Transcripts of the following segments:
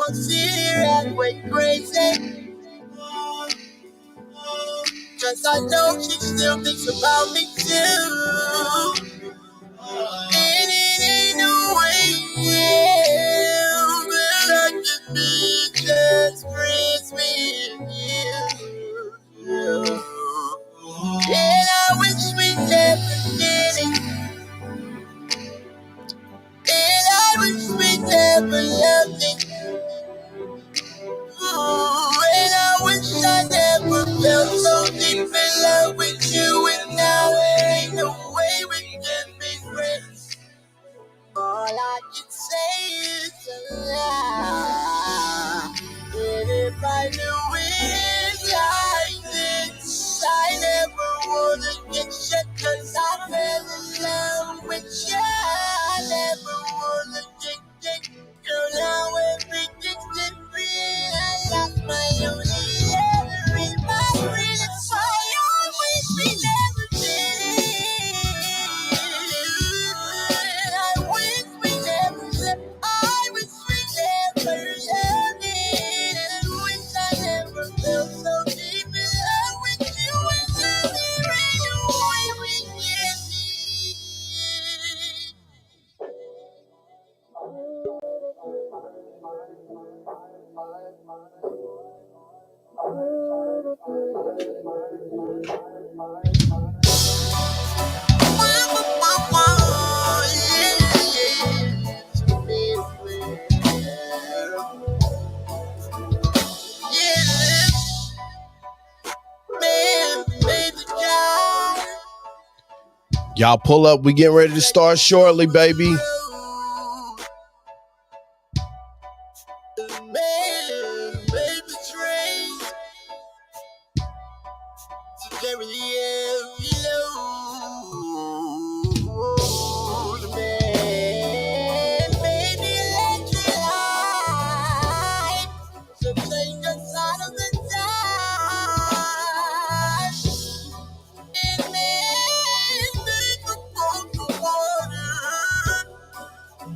don't sit here and wait crazy. Cause I know she still thinks about me too. And it ain't no way, yeah, that I can be just friends with you. And I wish we never did it. And I wish we never loved it. And I wish I never felt so deep in love with you. And now there ain't no way we can be friends. All I can say is a lie. And if I knew it like this, I never would get shut. Cause I fell in love with you. I never would get girl, now everything's different. I lost my only ever in my friend. That's why I wish we never did it. I wish we never loved. I wish we never loved it. And I wish I never felt so deep in love with you. And now there ain't no way we can be. Y'all pull up. We getting ready to start shortly, baby.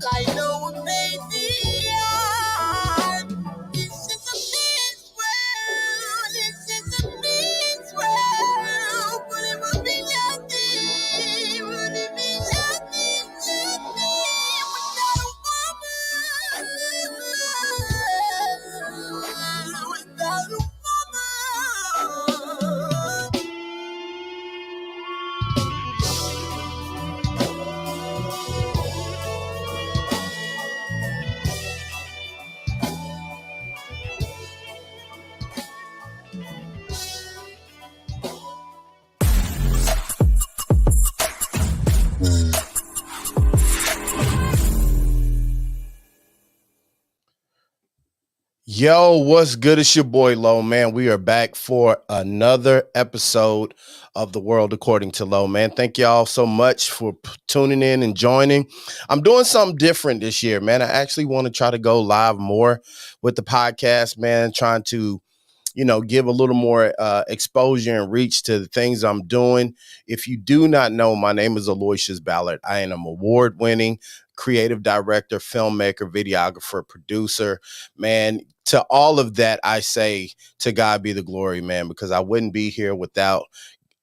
I know what made me on. This is a man's world. This is a man's world. But it would be nothing. Would it be nothing to me without a woman? Without a woman. Yo, what's good? It's your boy Low, man. We are back for another episode of The World According to Low, man. Thank y'all so much for tuning in and joining. I'm doing something different this year, man. I actually want to try to go live more with the podcast, man, trying to give a little more exposure and reach to the things I'm doing. If you do not know, my name is Aloysius Ballard. I am an award-winning creative director, filmmaker, videographer, producer, man. To all of that, I say to God be the glory, man, because I wouldn't be here without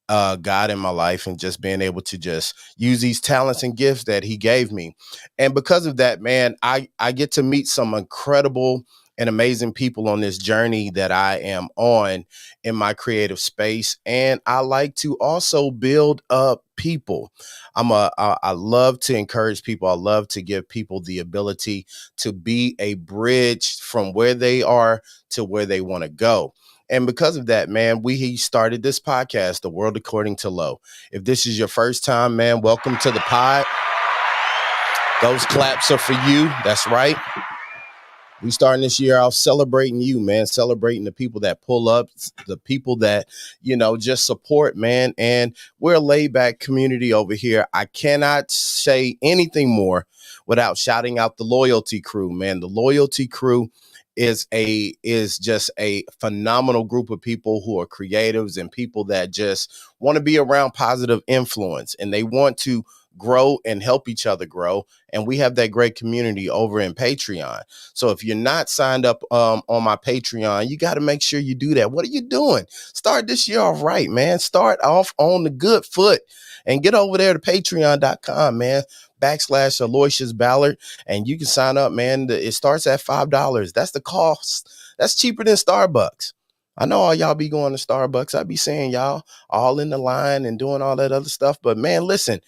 God in my life and just being able to just use these talents and gifts that he gave me. And because of that, man, I get to meet some incredible and amazing people on this journey that I am on in my creative space. And I like to also build up people. I love to encourage people. I love to give people the ability to be a bridge from where they are to where they want to go. And because of that, man, we started this podcast, The World According to Low. If this is your first time, man, welcome to the pod. Those claps are for you. That's right. We starting this year off celebrating you, man, celebrating the people that pull up, the people that, just support, man. And we're a laid back community over here. I cannot say anything more without shouting out the Loyalty Crew, man. The Loyalty Crew is just a phenomenal group of people who are creatives and people that just want to be around positive influence, and they want to grow and help each other grow. And we have that great community over in Patreon. So if you're not signed up on my Patreon, you got to make sure you do that. What are you doing? Start this year off right, man. Start off on the good foot and get over there to patreon.com, man. /Aloysius Ballard, and you can sign up, man. It starts at $5. That's the cost. That's cheaper than Starbucks. I know all y'all be going to Starbucks. I be seeing y'all all in the line and doing all that other stuff. But man, listen,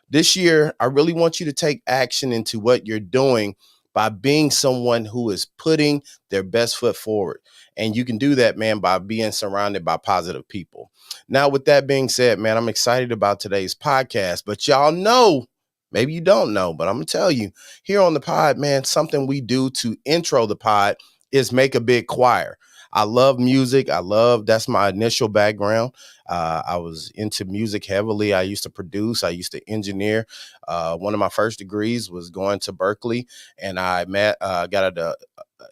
this year, I really want you to take action into what you're doing by being someone who is putting their best foot forward. And you can do that, man, by being surrounded by positive people. Now, with that being said, man, I'm excited about today's podcast, but y'all know, maybe you don't know, but I'm going to tell you here on the pod, man, something we do to intro the pod is make a big choir. I love music. That's my initial background. I was into music heavily. I used to produce. I used to engineer. One of my first degrees was going to Berkeley, and I got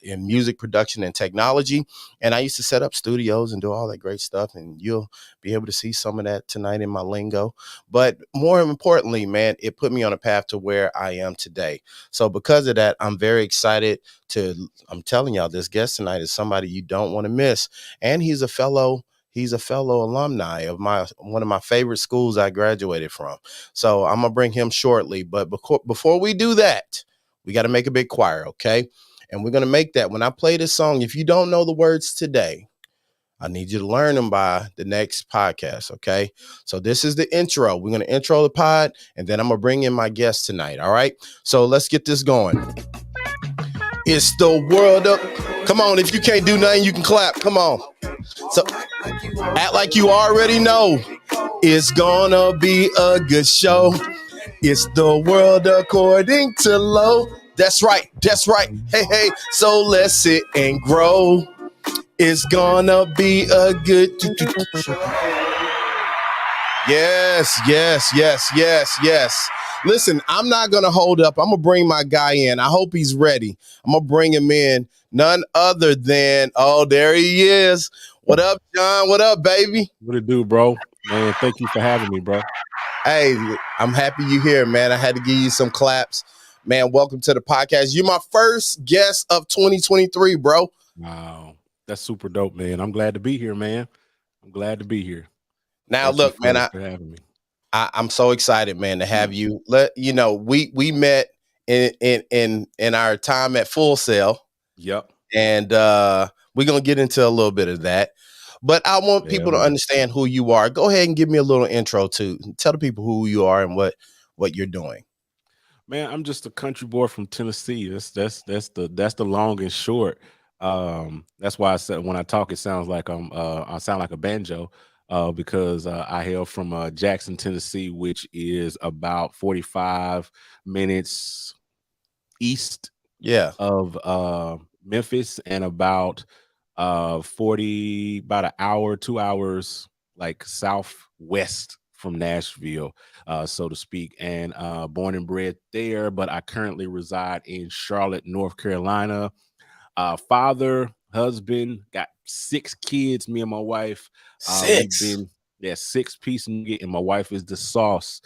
in music production and technology. And I used to set up studios and do all that great stuff. And you'll be able to see some of that tonight in my lingo. But more importantly, man, it put me on a path to where I am today. So because of that, I'm very excited I'm telling y'all, this guest tonight is somebody you don't want to miss. And he's a fellow alumni of one of my favorite schools I graduated from. So I'm gonna bring him shortly. But before we do that, we got to make a big choir, okay? And we're gonna make that when I play this song. If you don't know the words today, I need you to learn them by the next podcast, okay? So this is the intro. We're gonna intro the pod, and then I'm gonna bring in my guest tonight. All right. So let's get this going. It's the world of. Come on, if you can't do nothing, you can clap. Come on. So act like you already know. It's gonna be a good show. It's the world according to Low. That's right. That's right. Hey, hey. So let's sit and grow. It's gonna be a good. Yes, yes, yes, yes, yes. Listen, I'm not going to hold up. I'm going to bring my guy in. I hope he's ready. I'm going to bring him in. None other than, oh, there he is. What up, John? What up, baby? What it do, bro? Man, thank you for having me, bro. Hey, I'm happy you're here, man. I had to give you some claps. Man, welcome to the podcast. You're my first guest of 2023, bro. Wow. That's super dope, man. I'm glad to be here, man. I'm glad to be here. Now, look, man, for having me. I'm so excited, man, to have you. We met in our time at Full Sail. Yep. And we're gonna get into a little bit of that. But I want people to understand who you are. Go ahead and give me a little intro to tell the people who you are and what you're doing. Man, I'm just a country boy from Tennessee. That's the long and short. That's why I said when I talk, it sounds like I sound like a banjo. Because I hail from Jackson, Tennessee, which is about 45 minutes east of Memphis, and about about an hour, 2 hours like southwest from Nashville, so to speak, and born and bred there, but I currently reside in Charlotte, North Carolina. Father, husband, got 6 kids, me and my wife. 6. We've been 6-piece nugget, and my wife is the sauce.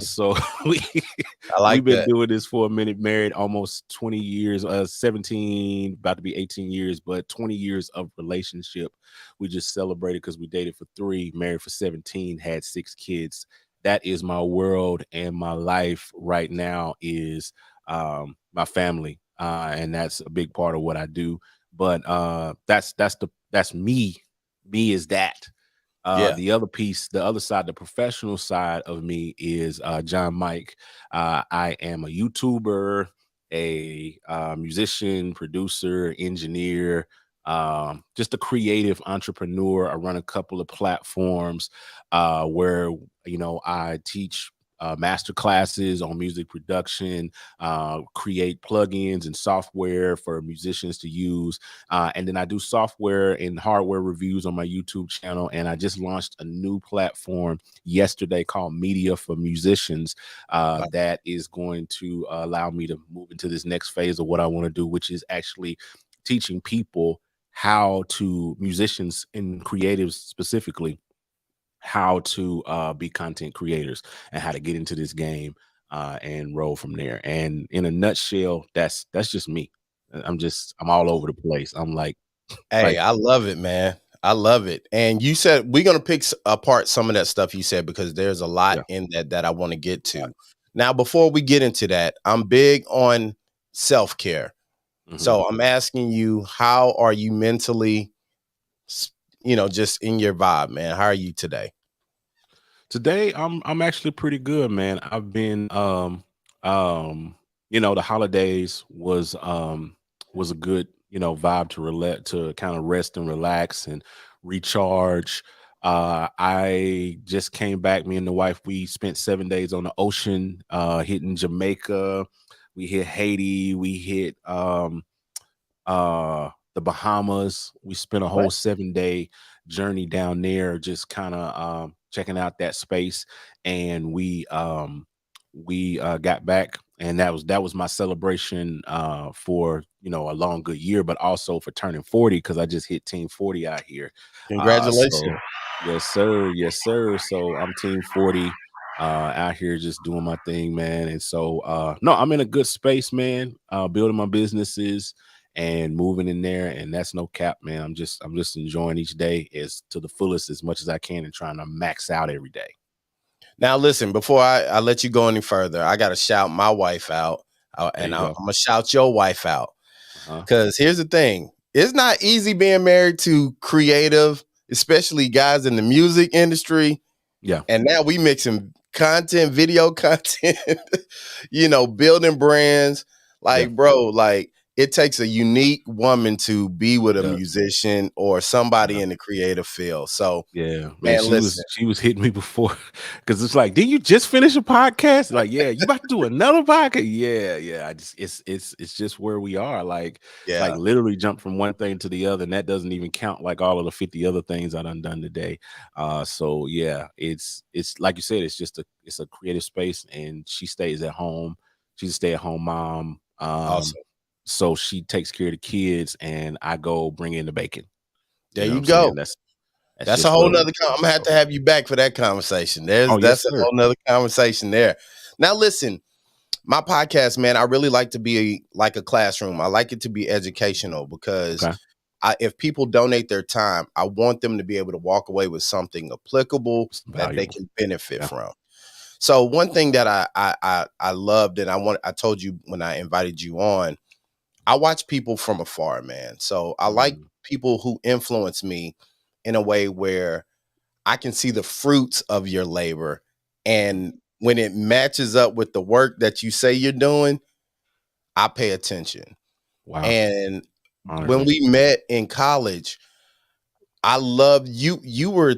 So we've been doing this for a minute, married almost 20 years, 17, about to be 18 years, but 20 years of relationship. We just celebrated because we dated for 3, married for 17, had 6 kids. That is my world, and my life right now is my family. And that's a big part of what I do. But that's me. Me is that. The other piece, the other side, the professional side of me is John Mike. I am a YouTuber, a musician, producer, engineer, just a creative entrepreneur. I run a couple of platforms where I teach master classes on music production, create plugins and software for musicians to use. And then I do software and hardware reviews on my YouTube channel. And I just launched a new platform yesterday called Media for Musicians that is going to allow me to move into this next phase of what I want to do, which is actually teaching people musicians and creatives specifically, how to be content creators and how to get into this game and roll from there. And in a nutshell, that's just me. I'm all over the place. I'm Hey, like I love it, man. I love it. And you said we're gonna pick apart some of that stuff you said because there's a lot yeah. in that I want to get to. Now, before we get into that, I'm big on self care. Hmm. So I'm asking you, how are you mentally? Just in your vibe, man. How are you today? Today I'm actually pretty good, man. I've been the holidays was a good, vibe to relate to kind of rest and relax and recharge. I just came back. Me and the wife, we spent 7 days on the ocean, hitting Jamaica, we hit Haiti, we hit the Bahamas. We spent a whole What? 7 day journey down there, just kind of checking out that space. And we got back, and that was my celebration for a long good year, but also for turning 40 because I just hit Team 40 out here. Congratulations. So yes, sir, yes, sir. So I'm Team 40 out here just doing my thing, man. And so no, I'm in a good space, man. Building my businesses and moving in there, and that's no cap, man. I'm just enjoying each day as to the fullest as much as I can and trying to max out every day. Now, listen, before I let you go any further, I got to shout my wife out, There and you I'm go. going to shout your wife out. Uh-huh. Because here's the thing, it's not easy being married to creative, especially guys in the music industry. Yeah. And now we mixing content, video content, building brands. Yeah. Like, bro, like it takes a unique woman to be with It a does. musician or somebody Yeah. in the creative field. So, Yeah, man, man, she listen, was she was hitting me before because it's like, did you just finish a podcast? Like, yeah, you about to do another podcast? Yeah, yeah. I just it's just where we are. Like yeah, literally jump from one thing to the other, and that doesn't even count like all of the 50 other things I done today. So yeah, it's like you said, it's a creative space, and she stays at home. She's a stay-at-home mom. awesome. So she takes care of the kids, and I go bring in the bacon. There You know what you I'm saying? go. That's That's a just whole what nother. I'm gonna have so. to have you back for that conversation. Oh, yes, That's a sir. whole nother conversation there. Now, listen, my podcast, man, I really like to be like a classroom. I like it to be educational because Okay. if people donate their time, I want them to be able to walk away with something applicable It's that they valuable. can benefit Yeah. from. So one thing that I loved, and I told you when I invited you on, I watch people from afar, man. So I like Mm. people who influence me in a way where I can see the fruits of your labor. Mhm. And when it matches up with the work that you say you're doing, I pay attention. Wow. And Honored, when man. we met in college, I loved you. You were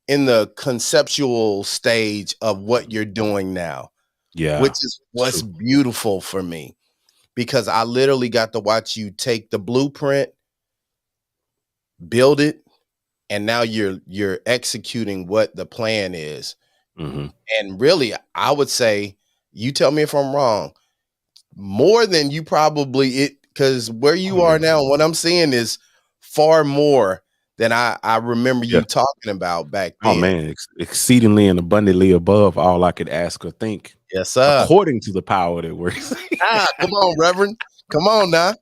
in the conceptual stage of what Mhm. you're doing now, which Yeah. is It's what's true. beautiful for me because I literally got to watch you take the blueprint, build it, and now you're executing what the plan is. Mhm. And really, I would say, you tell me if I'm wrong, more than you probably it because where Oh, you are yeah. now, what I'm seeing is far more than I remember Yeah. you talking about back Oh, then. man, exceedingly and abundantly above all I could ask or think, Yes, sir. according to the power that works. Come on, Reverend. Come on now.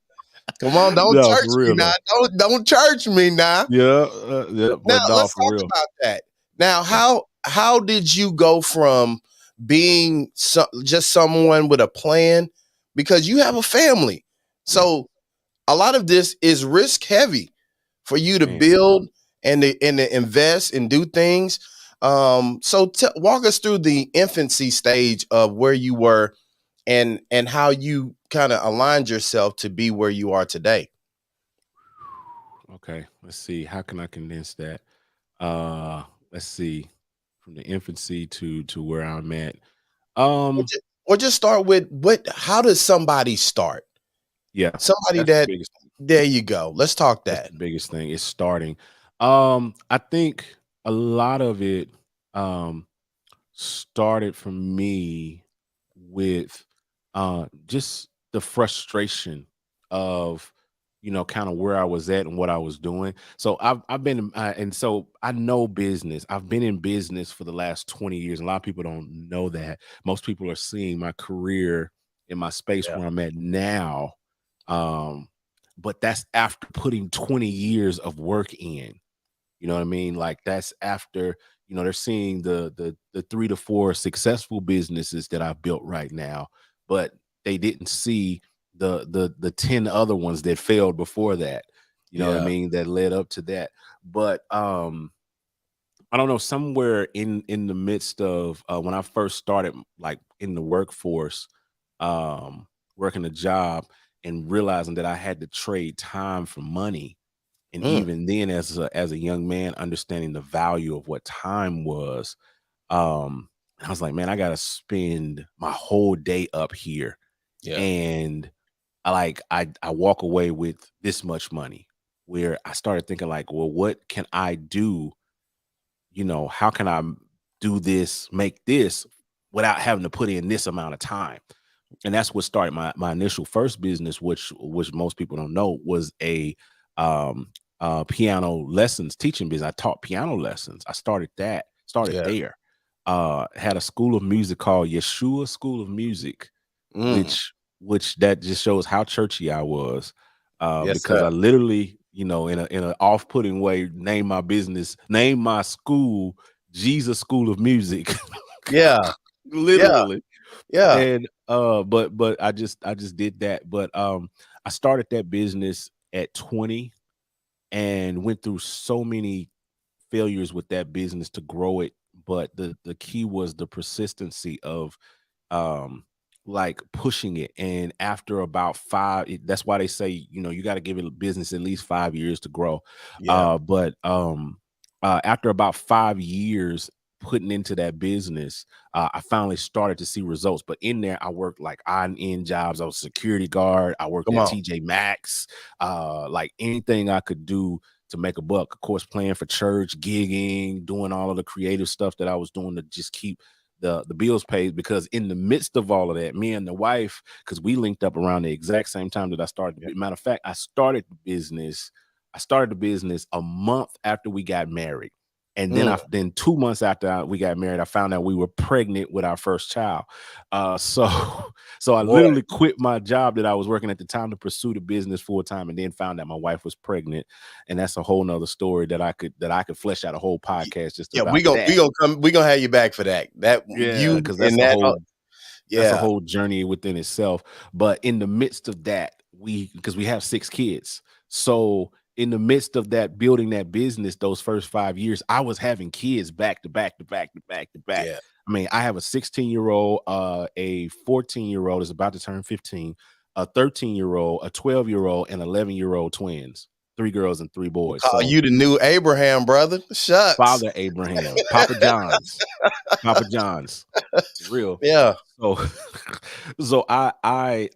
Come on, don't No, church for me real, now. though. Don't church me now. Yeah, yeah, Now but no, let's for talk real. about that. Now, Yeah, how did you go from being just someone with a plan because you have a family? yeah, So a lot of this is risk heavy for you to man. build and to invest and do things. So walk us through the infancy stage of where you were and how you kind of aligned yourself to be where you are today. Okay, let's see. How can I condense that? Uh, let's see. From the infancy to where I'm at. Or Um, just, or just start with what? How does somebody start? yeah, Somebody that's the that biggest. there you go. Let's talk That's that. the biggest thing. Is starting. I think a lot of it started for me with just the frustration of kind of where I was at and what I was doing. So I've been and so I know business. I've been in business for the last 20 years. A lot of people don't know that. Most people are seeing my career in my space Yeah. where I'm at now. But that's after putting 20 years of work in. You know what I mean? Like that's after, they're seeing the 3 to 4 successful businesses that I've built right now, but they didn't see the 10 other ones that failed before that. You know what I Yeah. mean? That led up to that. But I don't know, somewhere in the midst of when I first started like in the workforce, working a job and realizing that I had to trade time for money, and Mm. even then as a young man understanding the value of what time was, I was like, man, I gotta spend my whole day up here, Yeah. and I walk away with this much money, where I started thinking like, well, what can I do? How can I do this, make this without having to put in this amount of time? And that's what started my initial first business, which most people don't know was a um piano lessons teaching business. I taught piano lessons. I started Yeah. there. Had a school of music called Yeshua School of Music, Mm. which that just shows how churchy I was. Yes, Because I sir. literally, in an off-putting way, name my school Jesus School of Music. Yeah. Yeah. Literally. Yeah. And but I just did that. But I started that business at 20 and went through so many failures with that business to grow it. But the key was the persistency of um like pushing it. And after about that's why they say, you got to give it a business at least 5 years to grow. Yeah. But after about 5 years putting into that business, I finally started to see results. But in there, I worked like odd and end jobs. I was a security guard. I worked Come at on. TJ Maxx, like anything I could do to make a buck. Of course, playing for church, gigging, doing all of the creative stuff that I was doing to just keep the bills paid. Because in the midst of all of that, me and the wife, because we linked up around the exact same time that I started. Yeah. Matter of fact, I started the business a month after we got married. And then Mm. then 2 months after we got married, I found out we were pregnant with our first child. So so I Boy. literally quit my job that I was working at the time to pursue the business full time, and then found out my wife was pregnant. And that's a whole nother story that I could flesh out a whole podcast just Yeah, about that. we gonna have you back for that. That Yeah, you because and that. that's a Yeah. whole journey within itself. But in the midst of that, because we have 6 kids, so in the midst of that, building that business, those first 5 years, I was having kids back to back to back to back to back. Yeah. I mean, I have a 16-year-old, a 14-year-old is about to turn 15, a 13-year-old, a 12-year-old, and 11-year-old twins, 3 girls and 3 boys. Call So you the new Abraham, brother. Shucks. Father Abraham, Papa John's, Papa John's, real. Yeah. So, so I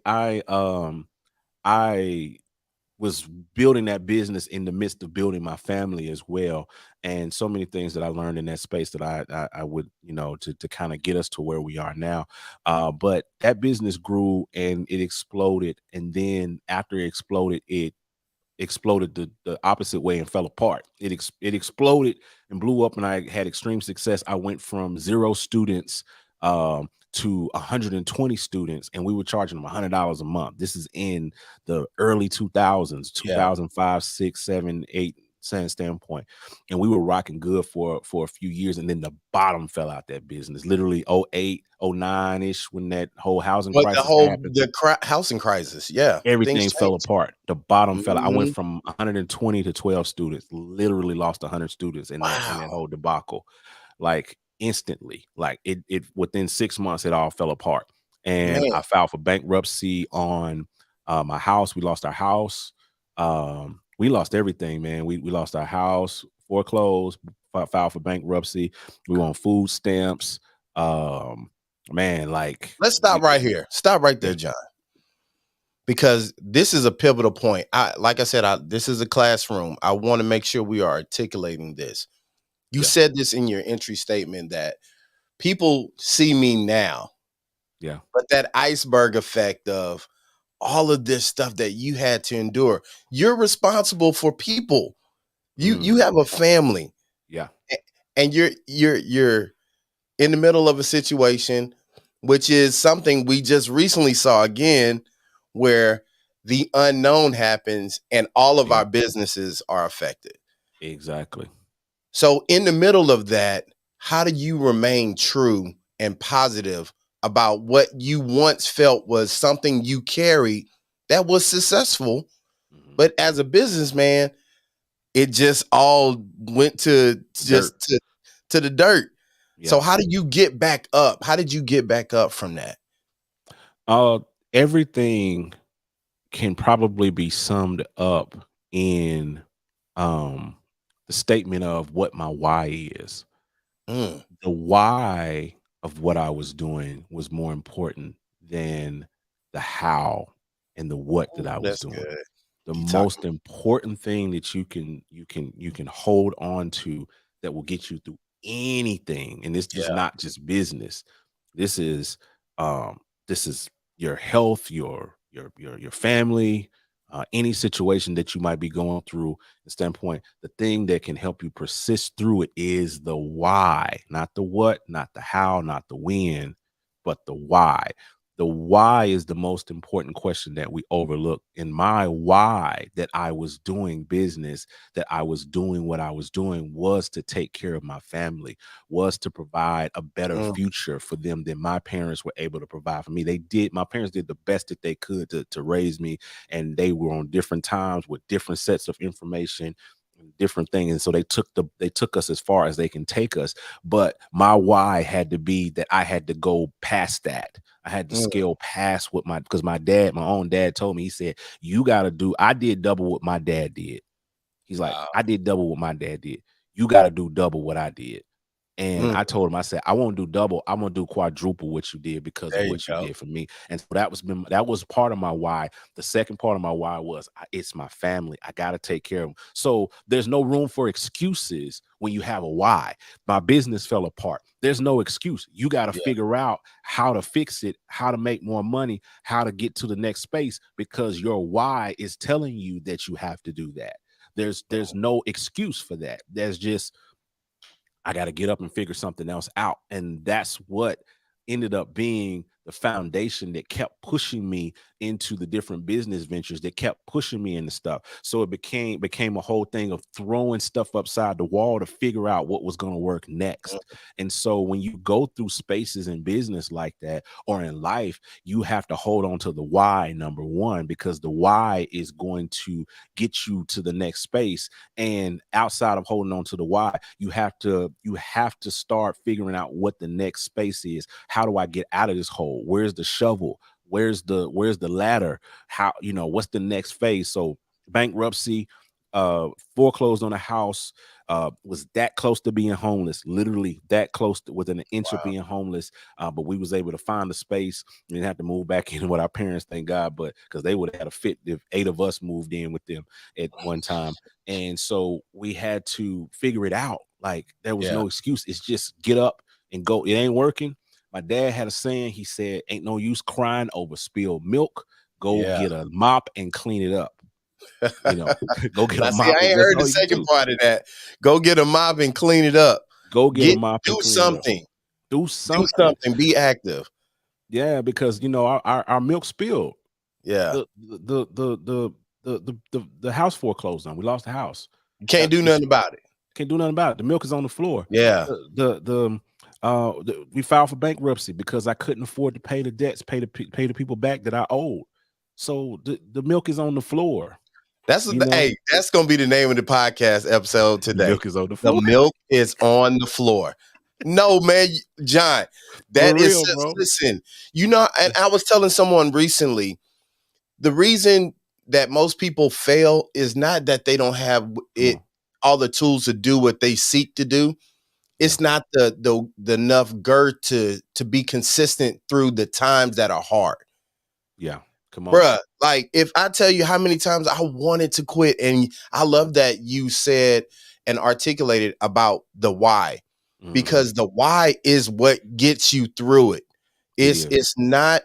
was building that business in the midst of building my family as well, and so many things that I learned in that space that I would, to kind of get us to where we are now. But that business grew and it exploded, and then after it exploded the opposite way and fell apart. It exploded and blew up, and I had extreme success. I went from 0 students to 120 students, and we were charging them $100 a month. This is in the early 2000s, Yeah. 2005, 6, 7, 8 standpoint, and we were rocking good for a few years, and then the bottom fell out that business. Literally 08, 09 ish, when that whole housing What crisis happened, housing crisis? Yeah. Things everything fell changed. apart. The bottom fell out. I went Mhm. from 120 to 12 students. Literally lost 100 students in that Wow. whole debacle, like instantly. Like it within 6 months, it all fell apart. And Man. I filed for bankruptcy on my house. We lost our house. We lost everything, man. We lost our house, foreclosed, filed for bankruptcy. We were on food stamps. Man, like Let's stop right here. Stop right there, yeah, John. Because this is a pivotal point. Like I said, this is a classroom. I want to make sure we are articulating this. You yeah, said this in your entry statement that people see me now, yeah, but that iceberg effect of, all of this stuff that you had to endure. You're responsible for people. You have a family. Yeah. And you're in the middle of a situation, which is something we just recently saw again, where the unknown happens and all of Yeah. our businesses are affected. Exactly. So in the middle of that, how do you remain true and positive about what you once felt was something you carried that was successful, but as a businessman, it just all went to to the dirt. Yeah. So how do you get back up? How did you get back up from that? Everything can probably be summed up in the statement of what my why is. Mm. The why of what I was doing was more important than the how and the what that Ooh, I was that's doing. good. The You talking most important thing that you can hold on to that will get you through anything, and this is yeah. not just business. This is um this is your health, your family, any situation that you might be going through. The standpoint, the thing that can help you persist through it is the why, not the what, not the how, not the when, but the why. The why is the most important question that we overlook. In my why that I was doing business, that I was doing what I was doing, was to take care of my family, was to provide a better Mm, future for them than my parents were able to provide for me. My parents did the best that they could to raise me, and they were on different times with different sets of information, different things, and so they took us as far as they can take us. But my why had to be that I had to go past that. I had to mm, scale past what because my own dad told me. He said, you got to do, I did double what my dad did. He's like, wow. I did double what my dad did. You got to do double what I did. And Mm, I told him, I said, I won't do double. I'm gonna do quadruple what you did because of there you what you go. did for me. And so that was part of my why. The second part of my why was it's my family. I gotta take care of them. So there's no room for excuses when you have a why. My business fell apart. There's no excuse. You got to Yeah. figure out how to fix it, how to make more money, how to get to the next space, because your why is telling you that you have to do that. There's no excuse for that. There's just, I got to get up and figure something else out. And that's what ended up being the foundation that kept pushing me into the different business ventures, that kept pushing me into stuff. So it became a whole thing of throwing stuff upside the wall to figure out what was going to work next. And so when you go through spaces in business like that, or in life, you have to hold on to the why, number one, because the why is going to get you to the next space. And outside of holding on to the why, you have to start figuring out what the next space is. How do I get out of this hole? Where's the shovel? Where's the ladder? How, what's the next phase? So bankruptcy, foreclosed on a house, was that close to being homeless, literally that close to within an inch of being homeless. But we was able to find a space. We didn't have to move back in with our parents, thank God, but because they would have had a fit if 8 of us moved in with them at one time. And so we had to figure it out. Like, there was Yeah. no excuse. It's just get up and go. It ain't working. My dad had a saying. He said, ain't no use crying over spilled milk. Go Yeah. get a mop and clean it up. Go get a Now, see, mop. I ain't That's heard the all you can second do. part of that. Go get a mop and clean it up. Go get a mop and Do clean it up. something. Do Do something. something. Be active. Yeah, because our milk spilled. Yeah. The house foreclosed on. We lost the house. You can't do nothing about it. Can't do nothing about it. The milk is on the floor. Yeah. We filed for bankruptcy because I couldn't afford to pay the debts, pay the people back that I owed. So the milk is on the floor. That's hey, that's gonna be the name of the podcast episode today. The milk is on the The floor. milk is on the floor. No, man, John, that For is real, just, bro. listen, and I was telling someone recently, the reason that most people fail is not that they don't have all the tools to do what they seek to do. It's not the enough girth to be consistent through the times that are hard. Yeah. Come on. Bruh, like, if I tell you how many times I wanted to quit, and I love that you said and articulated about the why, because the why is what gets you through it. It's not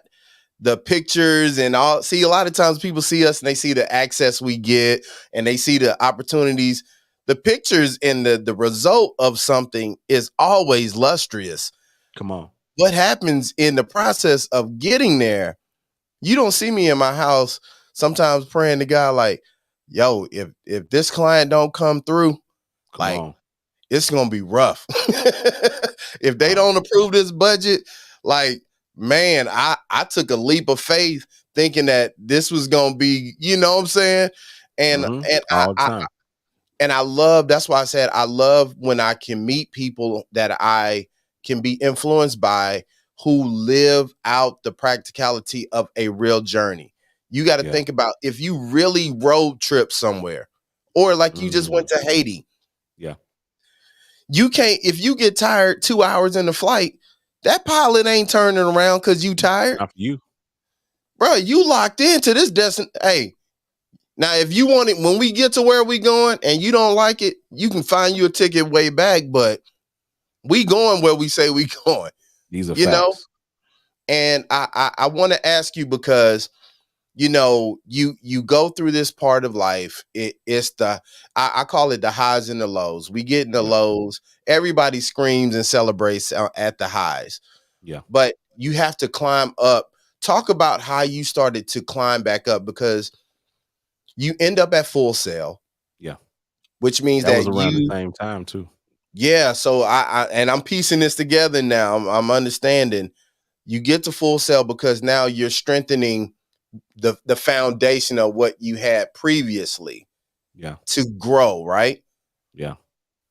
the pictures and all. See, a lot of times people see us and they see the access we get and they see the opportunities. The pictures and the result of something is always lustrous. Come on. What happens in the process of getting there? You don't see me in my house sometimes praying to God like, yo, if this client don't come through, like it's gonna be rough. If they don't approve this budget, like, man, I took a leap of faith thinking that this was gonna be, you know what I'm saying? And all the time. And I love, that's why I said I love when I can meet people that I can be influenced by who live out the practicality of a real journey. You got to think about if you really road trip somewhere, or like you just went to Haiti. Yeah. You can't, if you get tired 2 hours in the flight, that pilot ain't turning around because you tired. Not for you. Bro, you locked into this destination. Hey, now if you want it, when we get to where we going and you don't like it, you can find you a ticket way back, but we going where we say we going. These are facts. Know? And I want to ask you because, you know, you go through this part of life. It's the, I call it the highs and the lows. We get in the lows. Everybody screams and celebrates at the highs. Yeah. But you have to climb up. Talk about how you started to climb back up, because you end up at Full Sail. Yeah. Which means that was around the same time too. Yeah. So I'm piecing this together now. I'm understanding. You get to Full Sail because now you're strengthening the foundation of what you had previously. Yeah. To grow, right? Yeah.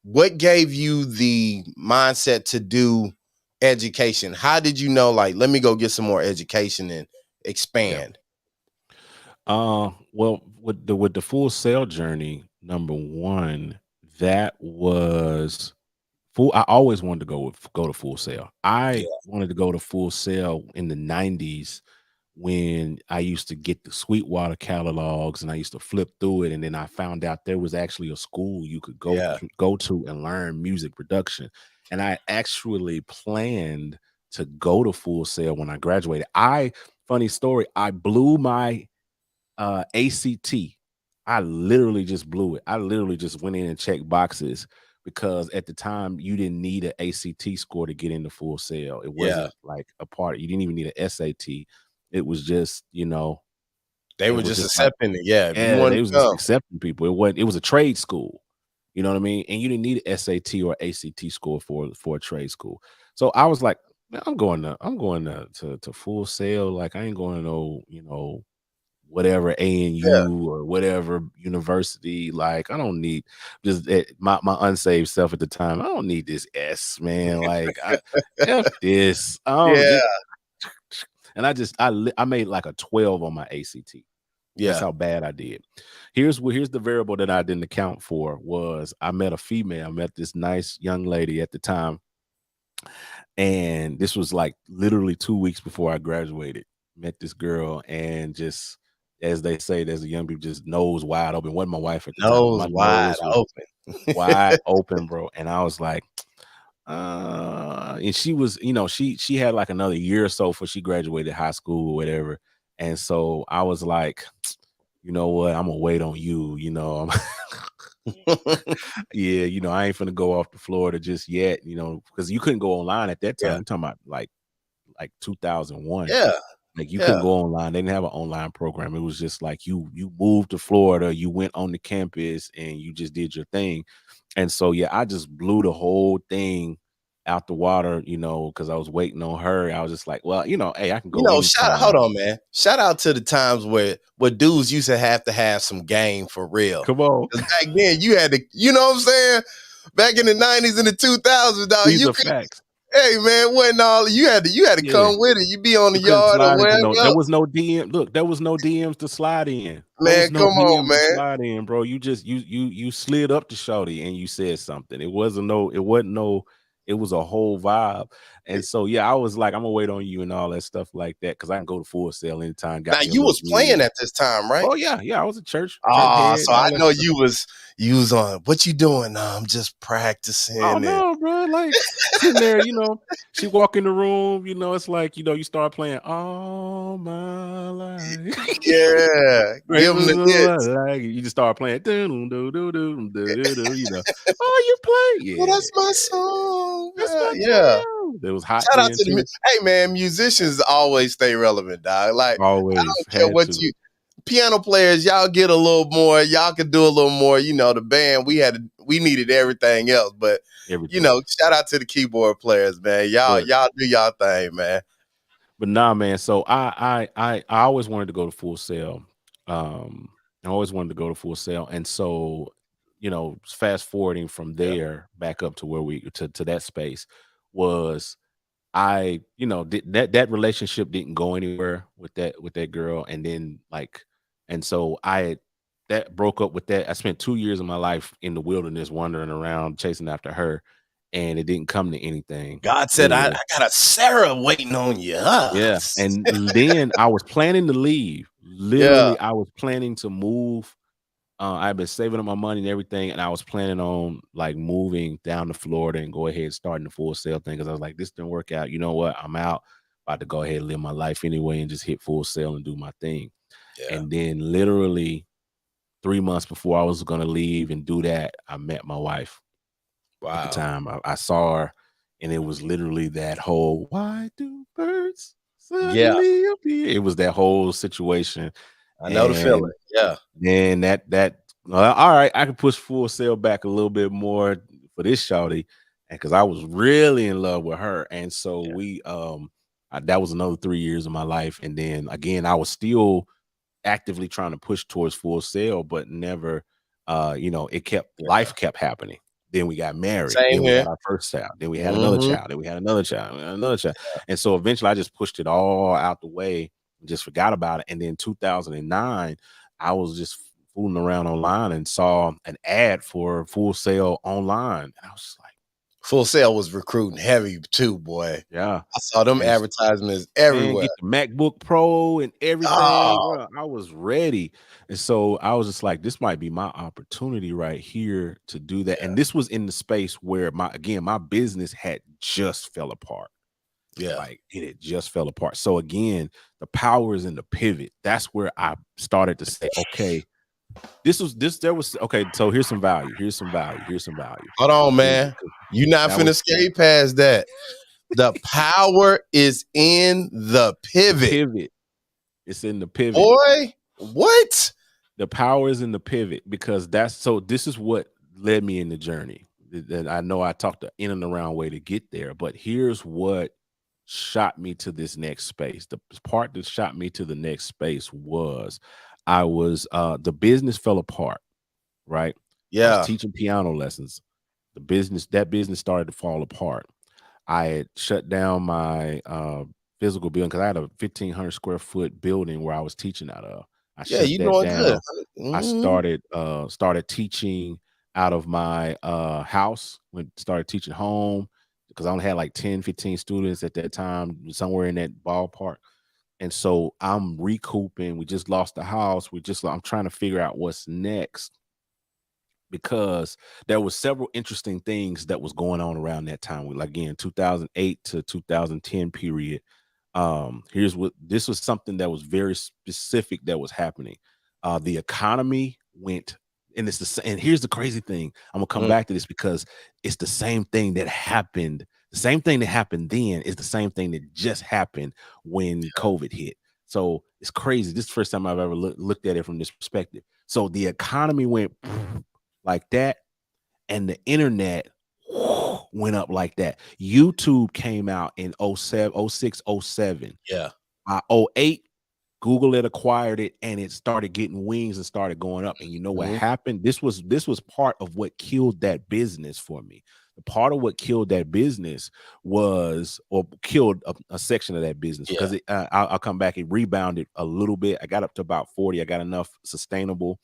What gave you the mindset to do education? How did you know, like, let me go get some more education and expand? Well, with the Full Sail journey, number one, that was full. I always wanted to go to Full Sail. I wanted to go to Full Sail in the 90s when I used to get the Sweetwater catalogs and I used to flip through it, and then I found out there was actually a school you could go to and learn music production. And I actually planned to go to Full Sail when I graduated. Funny story, I blew my ACT. I literally just blew it. I literally just went in and checked boxes because at the time you didn't need an ACT score to get into Full Sail. It wasn't like a part. You didn't even need an SAT. It was just, you know, they were just accepting it. Yeah, if you wanted they was just accepting people. It was a trade school. You know what I mean? And you didn't need an SAT or ACT score for a trade school. So I was like, man, I'm going to Full Sail. Like, I ain't going to no, you know, whatever ANU or whatever university. Like, I don't need just my unsaved self at the time. I don't need this S, man. Like, F this. And I made like a 12 on my ACT. Yeah. That's how bad I did. Here's the variable that I didn't account for was I met a female. I met this nice young lady at the time. And this was like literally 2 weeks before I graduated. Met this girl, and just, as they say, there's a young people, just nose wide open. Wasn't my wife at the time. My wide open. Wide open, bro. And I was like, and she was, you know, she had like another year or so before she graduated high school or whatever. And so I was like, you know what, I'm gonna wait on you, you know. Yeah, you know, I ain't finna go off to Florida just yet, you know, because you couldn't go online at that time. I'm talking about like 2001. Yeah. Like, you couldn't go online. They didn't have an online program. It was just like you moved to Florida, you went on the campus and you just did your thing. And so, yeah, I just blew the whole thing out the water, you know, because I was waiting on her. I was just like, well, you know, hey, I can go. You know, hold on, man. Shout out to the times where dudes used to have some game for real. Come on. Back then, you had to, you know what I'm saying? Back in the 90s and the 2000s, dog. These are facts. Hey, man, wasn't all you had to come with it. You be on the yard or wherever. There was no DM. Look, there was no DMs to slide in. Man, come on, man. Slide in, bro. You just you slid up to shorty and you said something. It wasn't no it was a whole vibe. And so yeah, I was like, I'm gonna wait on you and all that stuff like that, because I can go to Full Sail anytime. Now Got me a you little was gig. playing at this time, right? Oh yeah, I was a church Oh, head so and I all that know stuff. you was on. What you doing? No, I'm just practicing. Oh And no, bro! Like sitting there, she walk in the room. It's like you start playing all my life. yeah, Great give them was the all hits. I like. You just start playing. Oh, you play? Oh, Yeah, that's my song. that's my Yeah. jam. It was hot Shout out then to too. hey man, musicians always stay relevant, dog. Like I Always don't care had what to. piano players, y'all get a little more, y'all could do a little more. The band we needed everything else, but Everything. shout out to the keyboard players, man. Y'all But do y'all thing, man. nah, man. So I always wanted to go to Full Sail. I always wanted to go to Full Sail, and so fast forwarding from Yeah. there back up to where we to that space was that relationship didn't go anywhere with that girl, and then and so that broke up with that. I spent 2 years of my life in the wilderness wandering around chasing after her, and it didn't come to anything. God said, I Literally. got a Sarah waiting on you. Yeah, and then I was planning to leave. Yeah. Literally, I was planning to move. I've been saving up my money and everything, and I was planning on moving down to Florida and go ahead starting the Full Sail thing, because I was like, this didn't work out. You know what? I'm out. About to go ahead and live my life anyway and just hit Full Sail and do my thing. Yeah. And then literally 3 months before I was going to leave and do that, I met my wife. Wow. At the time, I saw her, and it was literally that whole "Why do birds suddenly appear?" It was that whole situation. I know the feeling. Yeah. Then all right, I can push Full Sail back a little bit more for this shawty, and because I was really in love with her, and so we that was another 3 years of my life, and then again I was still actively trying to push towards Full Sail, but never, life kept happening. Then we got married. Same Then we here. had our first child. Then we had another child. Then we had another child. We had another child. And so eventually I just pushed it all out the way and just forgot about it. And then 2009, I was just fooling around online and saw an ad for Full Sail online. And I was just like, Full Sail was recruiting heavy too, boy. yeah. I saw them advertisements everywhere. Get the MacBook Pro and everything, bro. I was ready. And so I was just like, this might be my opportunity right here to do that. And this was in the space where my business had just fell apart. Yeah. Like it had just fell apart. So again, the power is in the pivot. That's where I started to say, okay, so here's some value. Here's some value. Here's some value. Hold on, man. You're not finna skate past that. The power is in the pivot. It's in the pivot. Boy, what? The power is in the pivot, because this is what led me in the journey. And I know I talked the in and around way to get there, but here's what shot me to this next space. The part that shot me to the next space was the business fell apart, right? Yeah. I was teaching piano lessons. That business started to fall apart. I had shut down my physical building because I had a 1,500 square foot building where I was teaching out of. I shut that down. Good. I started teaching out of my house. Started teaching home because I only had like 10, 15 students at that time, somewhere in that ballpark. And so I'm recouping. We just lost the house. I'm trying to figure out what's next, because there was several interesting things that was going on around that time. Again, 2008 to 2010 period. This was something that was very specific that was happening. The economy went, and and here's the crazy thing. I'm gonna come back to this because it's the same thing that happened. The same thing that happened then is the same thing that just happened when COVID hit. So it's crazy. This is the first time I've ever looked at it from this perspective. So the economy went like that, and the internet went up like that. YouTube came out in 07, 06, 07. Yeah. By 08, Google had acquired it, and it started getting wings and started going up. And you know what happened? This was part of what killed that business for me. The part of what killed that business killed a section of that business, because I'll come back. It rebounded a little bit. I got up to about 40. I got enough sustainable,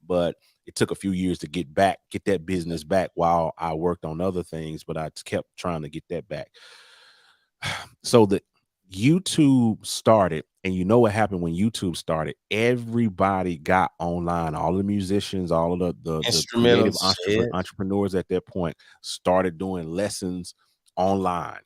but it took a few years to get that business back while I worked on other things, but I kept trying to get that back. So the YouTube started, and you know what happened when YouTube started? Everybody got online. All the musicians, all of the creative Instrumentals, entrepreneurs at that point started doing lessons online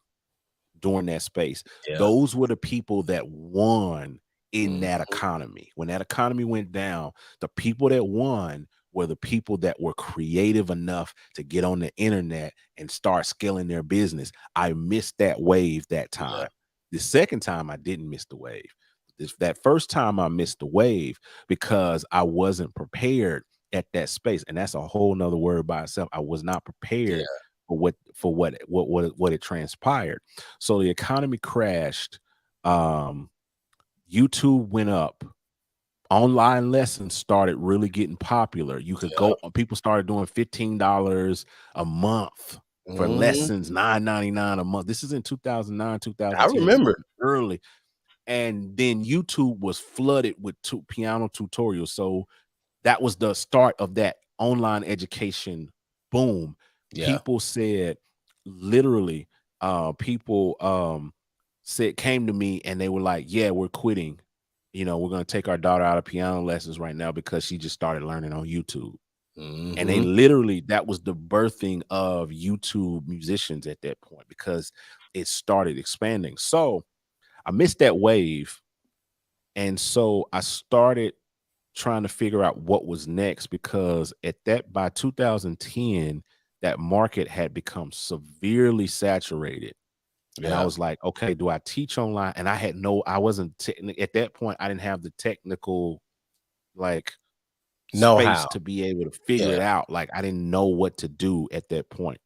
during that space. Yeah. Those were the people that won in that economy. When that economy went down, the people that won were the people that were creative enough to get on the internet and start scaling their business. I missed that wave that time. Yeah. The second time I didn't miss the wave. That first time I missed the wave because I wasn't prepared at that space. And that's a whole nother word by itself. I was not prepared for what it transpired. So the economy crashed. YouTube went up. Online lessons started really getting popular. You could go, people started doing $15 a month for lessons, $9.99 a month. This is in 2009, 2010. I remember early. And then YouTube was flooded with piano tutorials. So that was the start of that online education boom. People said, literally, people came to me and they were like, yeah, we're quitting. We're going to take our daughter out of piano lessons right now because she just started learning on YouTube. And they literally, that was the birthing of YouTube musicians at that point because it started expanding. So I missed that wave. And so I started trying to figure out what was next, because by 2010, that market had become severely saturated. And I was like, okay, do I teach online? And I wasn't at that point, I didn't have the technical space to be able to figure it out. Like, I didn't know what to do at that point.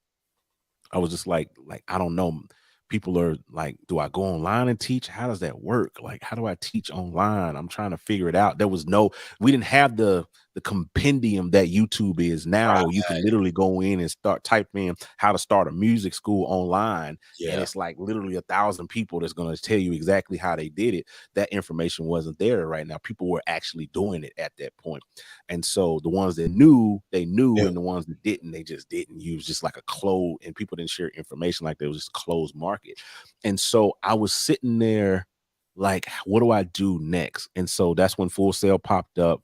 I was just like, I don't know. People are like, do I go online and teach? How does that work? Like, how do I teach online? I'm trying to figure it out. We didn't have the compendium that YouTube is now. You can literally go in and type in how to start a music school online. And it's like literally 1,000 people that's going to tell you exactly how they did it. That information wasn't there right now. People were actually doing it at that point. And so the ones that knew, they knew, and the ones that didn't, they just didn't. Use just like a closed, and people didn't share information like there was just a closed market. And so I was sitting there like, what do I do next? And so that's when Full Sail popped up.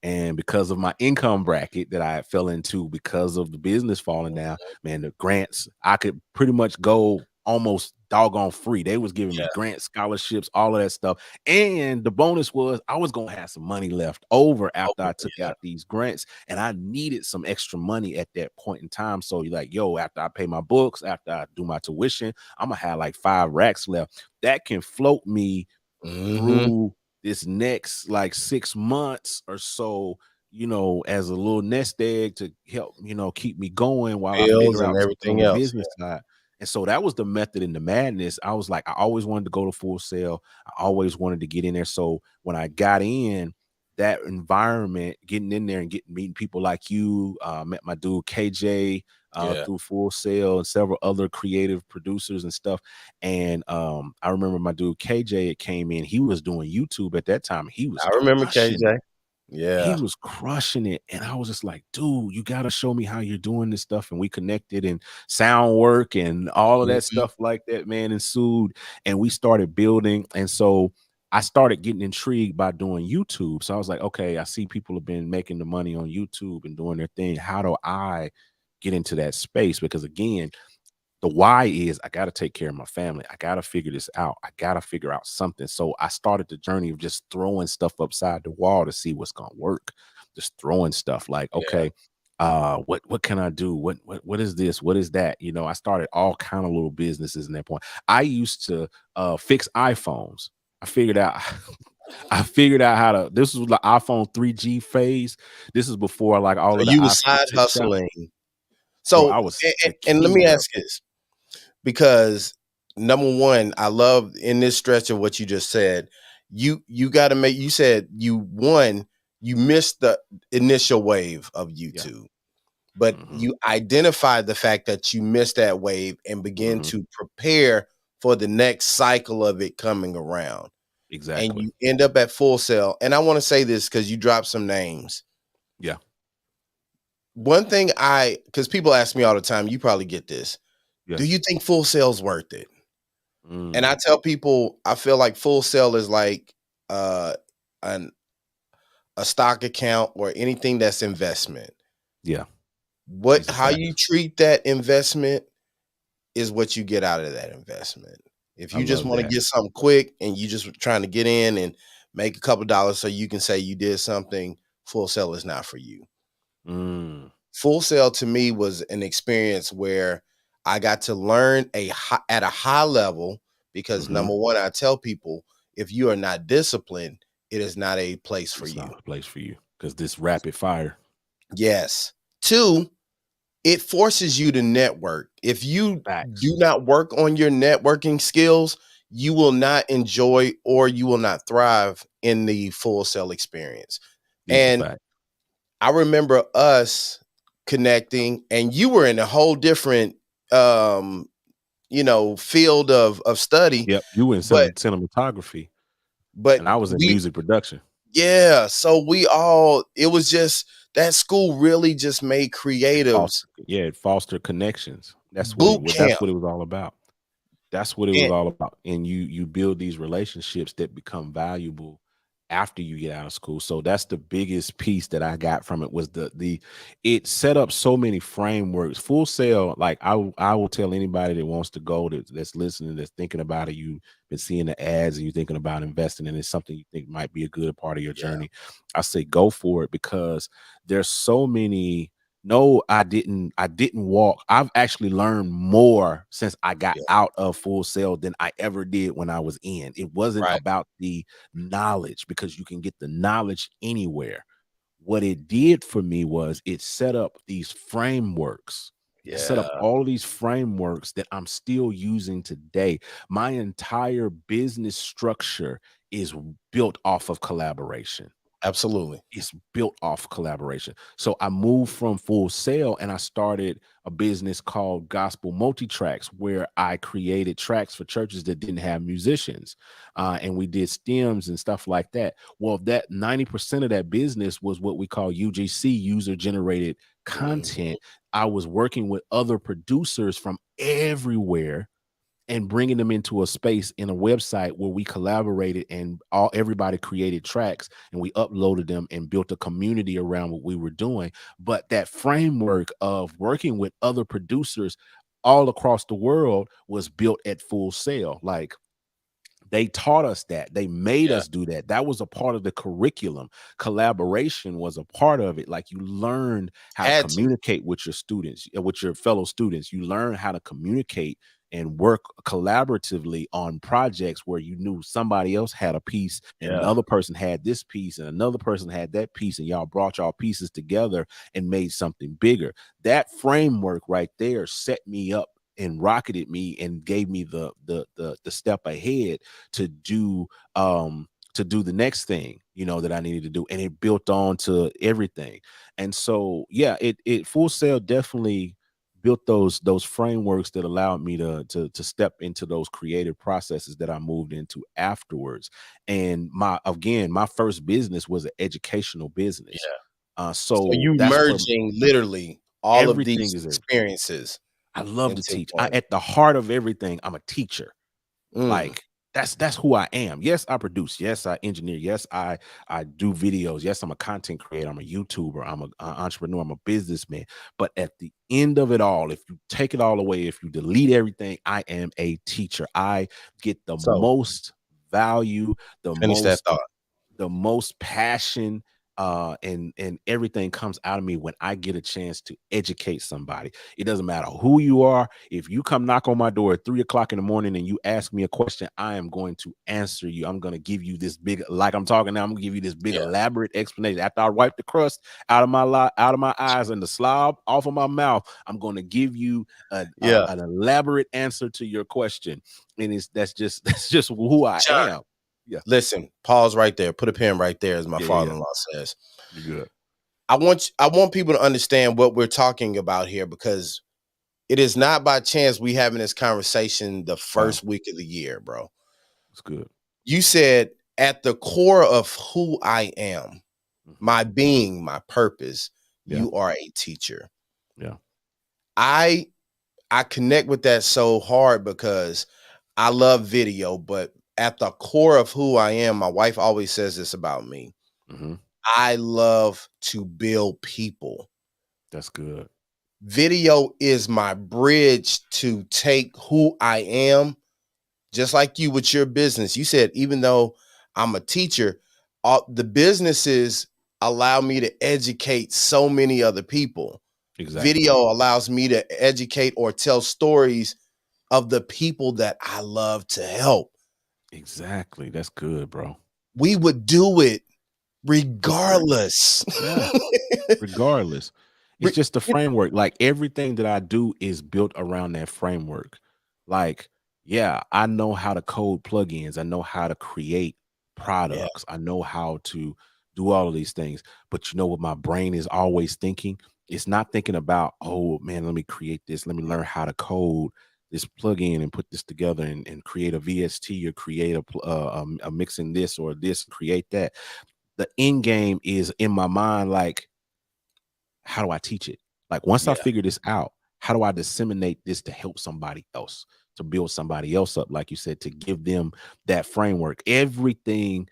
And because of my income bracket that I fell into, because of the business falling down, man, the grants, I could pretty much go almost doggone free. They was giving me grants, scholarships, all of that stuff. And the bonus was I was going to have some money left over after I took out these grants. And I needed some extra money at that point in time. So you're like, yo, after I pay my books, after I do my tuition, I'm going to have like 5 racks left. That can float me through this next like 6 months or so, as a little nest egg to help, keep me going while I figure out everything on the business side. And so that was the method in the madness. I was like, I always wanted to go to Full Sail. I always wanted to get in there. So when I got in that environment, getting in there and meeting people like you, met my dude KJ through Full Sail and several other creative producers and stuff. And I remember my dude KJ came in. He was doing YouTube at that time. I remember KJ. He was crushing it. And I was just like, dude, you got to show me how you're doing this stuff. And we connected, and sound work and all of that stuff like that, man, ensued. And we started building. And so I started getting intrigued by doing YouTube. So I was like, okay, I see people have been making the money on YouTube and doing their thing. How do I get into that space? Because again, the why is I got to take care of my family. I got to figure this out. I got to figure out something. So I started the journey of just throwing stuff upside the wall to see what's going to work. Just throwing stuff like, okay, what can I do? What is this? What is that? I started all kind of little businesses in that point. I used to fix iPhones. I figured out how to. This was the iPhone 3G phase. This is before like all of the. You were side hustling. So I was, and let me ask this, because number one, I love in this stretch of what you just said. You got to make. You said you missed the initial wave of YouTube, but you identified the fact that you missed that wave and began to prepare for the next cycle of it coming around. Exactly. And you end up at Full Sail. And I want to say this because you dropped some names. Yeah. one thing because people ask me all the time, you probably get this. Yes. Do you think Full Sail's worth it? And I Mm. tell people, I feel like Full Sail is like a stock account or anything that's investment. Yeah. How you treat that investment is what you get out of that investment. If I you just love want to that. get something quick and you just trying to get in and make a couple dollars so you can say you did something, Full Sail is not for you. Mm. Full Sail to me was an experience where I got to learn at a high level because number one, I tell people, if you are not disciplined, it is not a place for It's you. not a place for you because this rapid fire. Yes. Two, it forces you to network. If you Facts. do not work on your networking skills, you will not enjoy or you will not thrive in the Full Sail experience. These are And facts. I remember us connecting, and you were in a whole different field of study. Yep. You were in But cinematography, but and I was in music production. so it was just that school really just made creatives It fostered connections. That's what boot camp. it was all about. That's what it was And all about. And you build these relationships that become valuable after you get out of school. So that's the biggest piece that I got from it was it set up so many frameworks. Full Sail, like I will tell anybody that wants to go that's listening, that's thinking about it, you've been seeing the ads and you're thinking about investing and it's something you think might be a good part of your journey. I say go for it because there's so many. No, I didn't walk. I've actually learned more since I got out of Full Sail than I ever did when I was in. It wasn't right. about the knowledge because you can get the knowledge anywhere. What it did for me was it set up these frameworks. It set up Yeah. all of these frameworks that I'm still using today. My entire business structure is built off of collaboration. Absolutely. It's built off collaboration. So I moved from Full Sail and I started a business called Gospel Multitracks, where I created tracks for churches that didn't have musicians. And we did stems and stuff like that. Well, that 90% of that business was what we call UGC, user generated content. I was working with other producers from everywhere and bringing them into a space in a website where we collaborated and everybody created tracks and we uploaded them and built a community around what we were doing. But that framework of working with other producers all across the world was built at Full Sail. Like, they taught us that. They made us do that. That was a part of the curriculum. Collaboration was a part of it. Like, you learned how to Had to. communicate with your students, with your fellow students. You learn how to communicate and work collaboratively on projects where you knew somebody else had a piece and another person had this piece and another person had that piece, and y'all brought y'all pieces together and made something bigger. That framework right there set me up and rocketed me and gave me the step ahead to do the next thing, that I needed to do. And it built on to everything. And so, yeah, it Full Sail definitely built those frameworks that allowed me to step into those creative processes that I moved into afterwards. And my first business was an educational business. So So you that's where merging literally all of everything these is there. experiences I love to into teach. one. At the heart of everything, I'm a teacher. Mm. Like, that's who I am. Yes, I produce. Yes, I engineer. Yes, I do videos. Yes, I'm a content creator. I'm a YouTuber. I'm an entrepreneur. I'm a businessman. But at the end of it all, if you take it all away, if you delete everything, I am a teacher. I get the So most value, the finish that most thought. passion, and everything comes out of me when I get a chance to educate somebody. It doesn't matter who you are. If you come knock on my door at 3 o'clock in the morning and you ask me a question, I am going to answer you. I'm going to give you this big, like I'm talking now, I'm going to give you this big elaborate explanation. After I wipe the crust out of my eyes and the slob off of my mouth, I'm going to give you an elaborate answer to your question. And that's just who I John, am. Yeah. listen, pause right there. Put a pin right there, as my father-in-law says. You're good. I want people to understand what we're talking about here, because it is not by chance we having this conversation the first week of the year, bro. It's good. You said at the core of who I am, my being, my purpose you are a teacher. Yeah. I connect with that so hard because I love video, but at the core of who I am, my wife always says this about me. I love to build people. That's good. Video is my bridge to take who I am, just like you with your business. You said, even though I'm a teacher, the businesses allow me to educate so many other people. Exactly. Video allows me to educate or tell stories of the people that I love to help. Exactly. That's good, bro. We would do it regardless. Yeah. Regardless. It's just the framework. Like everything that I do is built around that framework. Like, yeah, I know how to code plugins. I know how to create products. I know how to do all of these things. But you know what my brain is always thinking? It's not thinking about, oh man, let me create this. Let me learn how to code this plugin and put this together and create a VST or create a mixing this or this, create that. The end game is in my mind, like, how do I teach it? Like once I figure this out, how do I disseminate this to help somebody else, to build somebody else up? Like you said, to give them that framework. Everything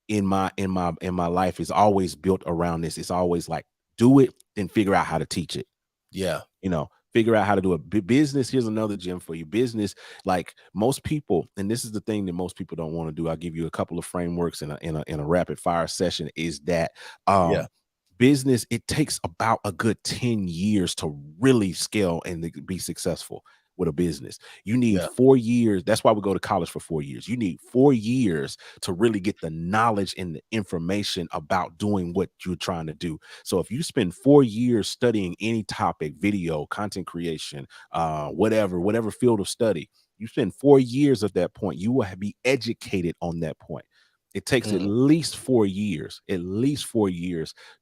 in my life is always built around this. It's always like, do it, then figure out how to teach it. Yeah. You know, figure out how to do it. Business, here's another gem for you. Business, like most people, and this is the thing that most people don't want to do. I'll give you a couple of frameworks in a rapid fire session, is that business, it takes about a good 10 years to really scale and be successful with a business. You need 4 years. That's why we go to college for 4 years. You need 4 years to really get the knowledge and the information about doing what you're trying to do. So if you spend 4 years studying any topic, video, content creation, whatever field of study, you spend 4 years at that point, you will be educated on that point. It takes at least 4 years,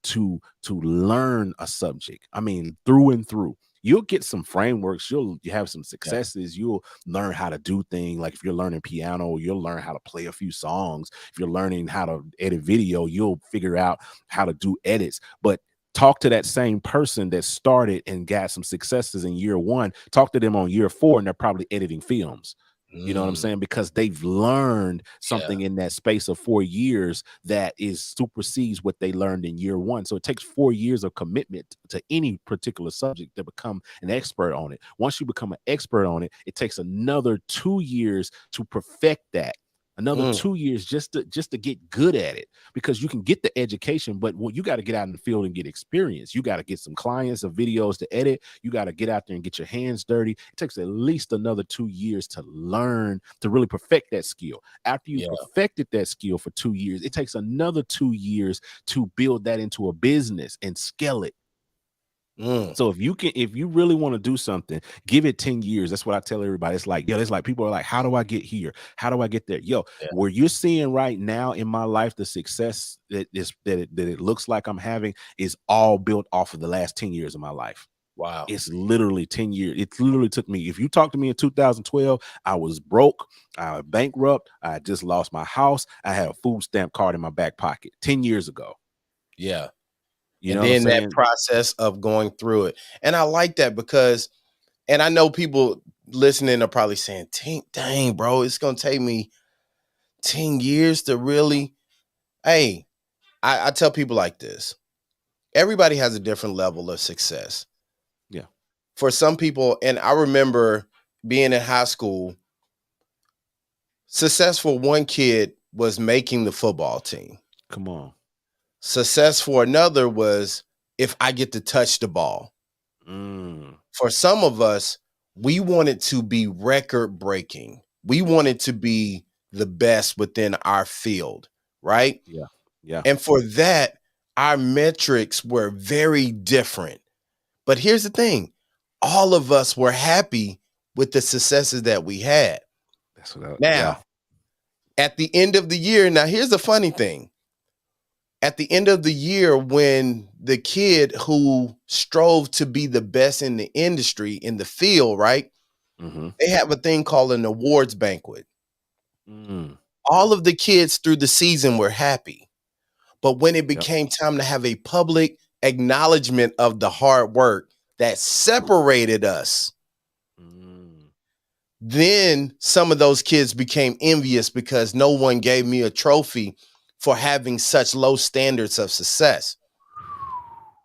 to learn a subject. I mean, through and through. You'll get some frameworks. You have some successes. You'll learn how to do things. Like if you're learning piano, you'll learn how to play a few songs. If you're learning how to edit video, you'll figure out how to do edits. But talk to that same person that started and got some successes in year 1. Talk to them on year 4, and they're probably editing films. You know what I'm saying? Because they've learned something in that space of 4 years that is supersedes what they learned in year 1. So it takes 4 years of commitment to any particular subject to become an expert on it. Once you become an expert on it, it takes another 2 years to perfect that. Another 2 years just to get good at it, because you can get the education, but you got to get out in the field and get experience. You got to get some clients of videos to edit. You got to get out there and get your hands dirty. It takes at least another 2 years to learn, to really perfect that skill. After you perfected that skill for 2 years, it takes another 2 years to build that into a business and scale it. So if you really want to do something, give it 10 years. That's what I tell everybody. It's like, it's like people are like, how do I get here? How do I get there? Where you're seeing right now in my life, the success that it looks like I'm having is all built off of the last 10 years of my life. Wow. It's literally 10 years. It literally took me, if you talked to me in 2012, I was broke, I was bankrupt, I just lost my house, I had a food stamp card in my back pocket 10 years ago. Yeah. You and know then that process of going through it. And I like that because, and I know people listening are probably saying, dang, bro, it's going to take me 10 years to really, hey, I tell people like this. Everybody has a different level of success. Yeah. For some people, and I remember being in high school, success for one kid was making the football team. Come on. Success for another was if I get to touch the ball. For some of us, we wanted to be record breaking. We wanted to be the best within our field, right? Yeah. Yeah. And for that, our metrics were very different. But here's the thing. All of us were happy with the successes that we had. That's what now, at the end of the year, now here's the funny thing. At the end of the year, when the kid who strove to be the best in the industry, in the field, right? They have a thing called an awards banquet. All of the kids through the season were happy. But when it became time to have a public acknowledgement of the hard work that separated us. Then some of those kids became envious because no one gave me a trophy for having such low standards of success.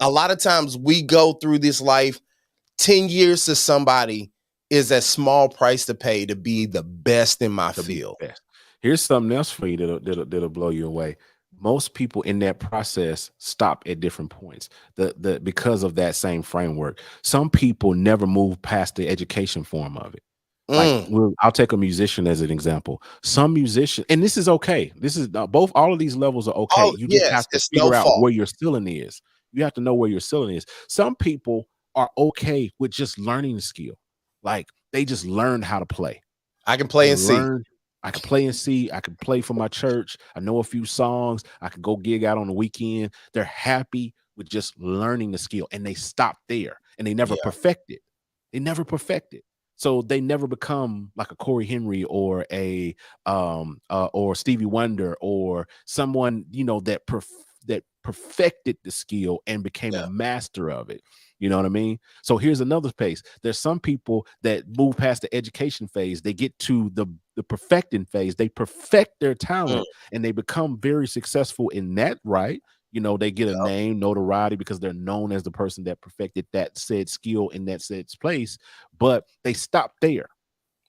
A lot of times we go through this life, 10 years to somebody is a small price to pay to be the best in my field. Here's something else for you that'll blow you away. Most people in that process stop at different points. Because of that same framework. Some people never move past the education form of it. Like, I'll take a musician as an example. Some musician, and this is okay. This is all of these levels are okay. You just have to figure out where your ceiling is. You have to know where your ceiling is. Some people are okay with just learning the skill. Like, they just learned how to play. I can play and see. I can play and see. I can play for my church. I know a few songs. I can go gig out on the weekend. They're happy with just learning the skill, and they stop there, and they never perfect it. They never perfect it. So they never become like a Corey Henry or a or Stevie Wonder or someone, you know, that perfected the skill and became a master of it. You know what I mean? So here's another phase. There's some people that move past the education phase. They get to the perfecting phase. They perfect their talent and they become very successful in that, right? You know, they get a name, notoriety, because they're known as the person that perfected that said skill in that said place, but they stop there.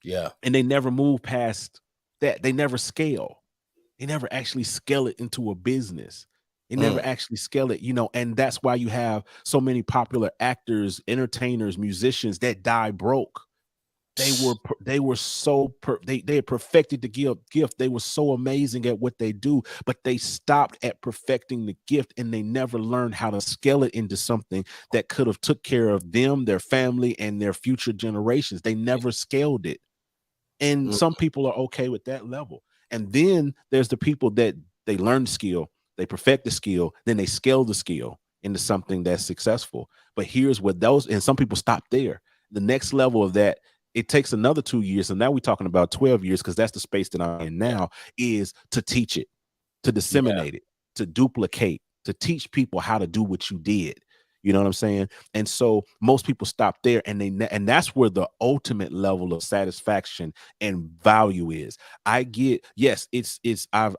Yeah. And they never move past that. They never scale. They never actually scale it into a business. They never actually scale it, you know, and that's why you have so many popular actors, entertainers, musicians that die broke. They had perfected the gift. They were so amazing at what they do, but they stopped at perfecting the gift and they never learned how to scale it into something that could have took care of them, their family, and their future generations. They never scaled it. And some people are okay with that level. And then there's the people that they learn the skill, they perfect the skill, then they scale the skill into something that's successful. But here's what and some people stop there. The next level of that, it takes another 2 years. And now we're talking about 12 years, because that's the space that I'm in now, is to teach it, to disseminate it, to duplicate, to teach people how to do what you did. You know what I'm saying? And so most people stop there, and that's where the ultimate level of satisfaction and value is. I get, yes, I've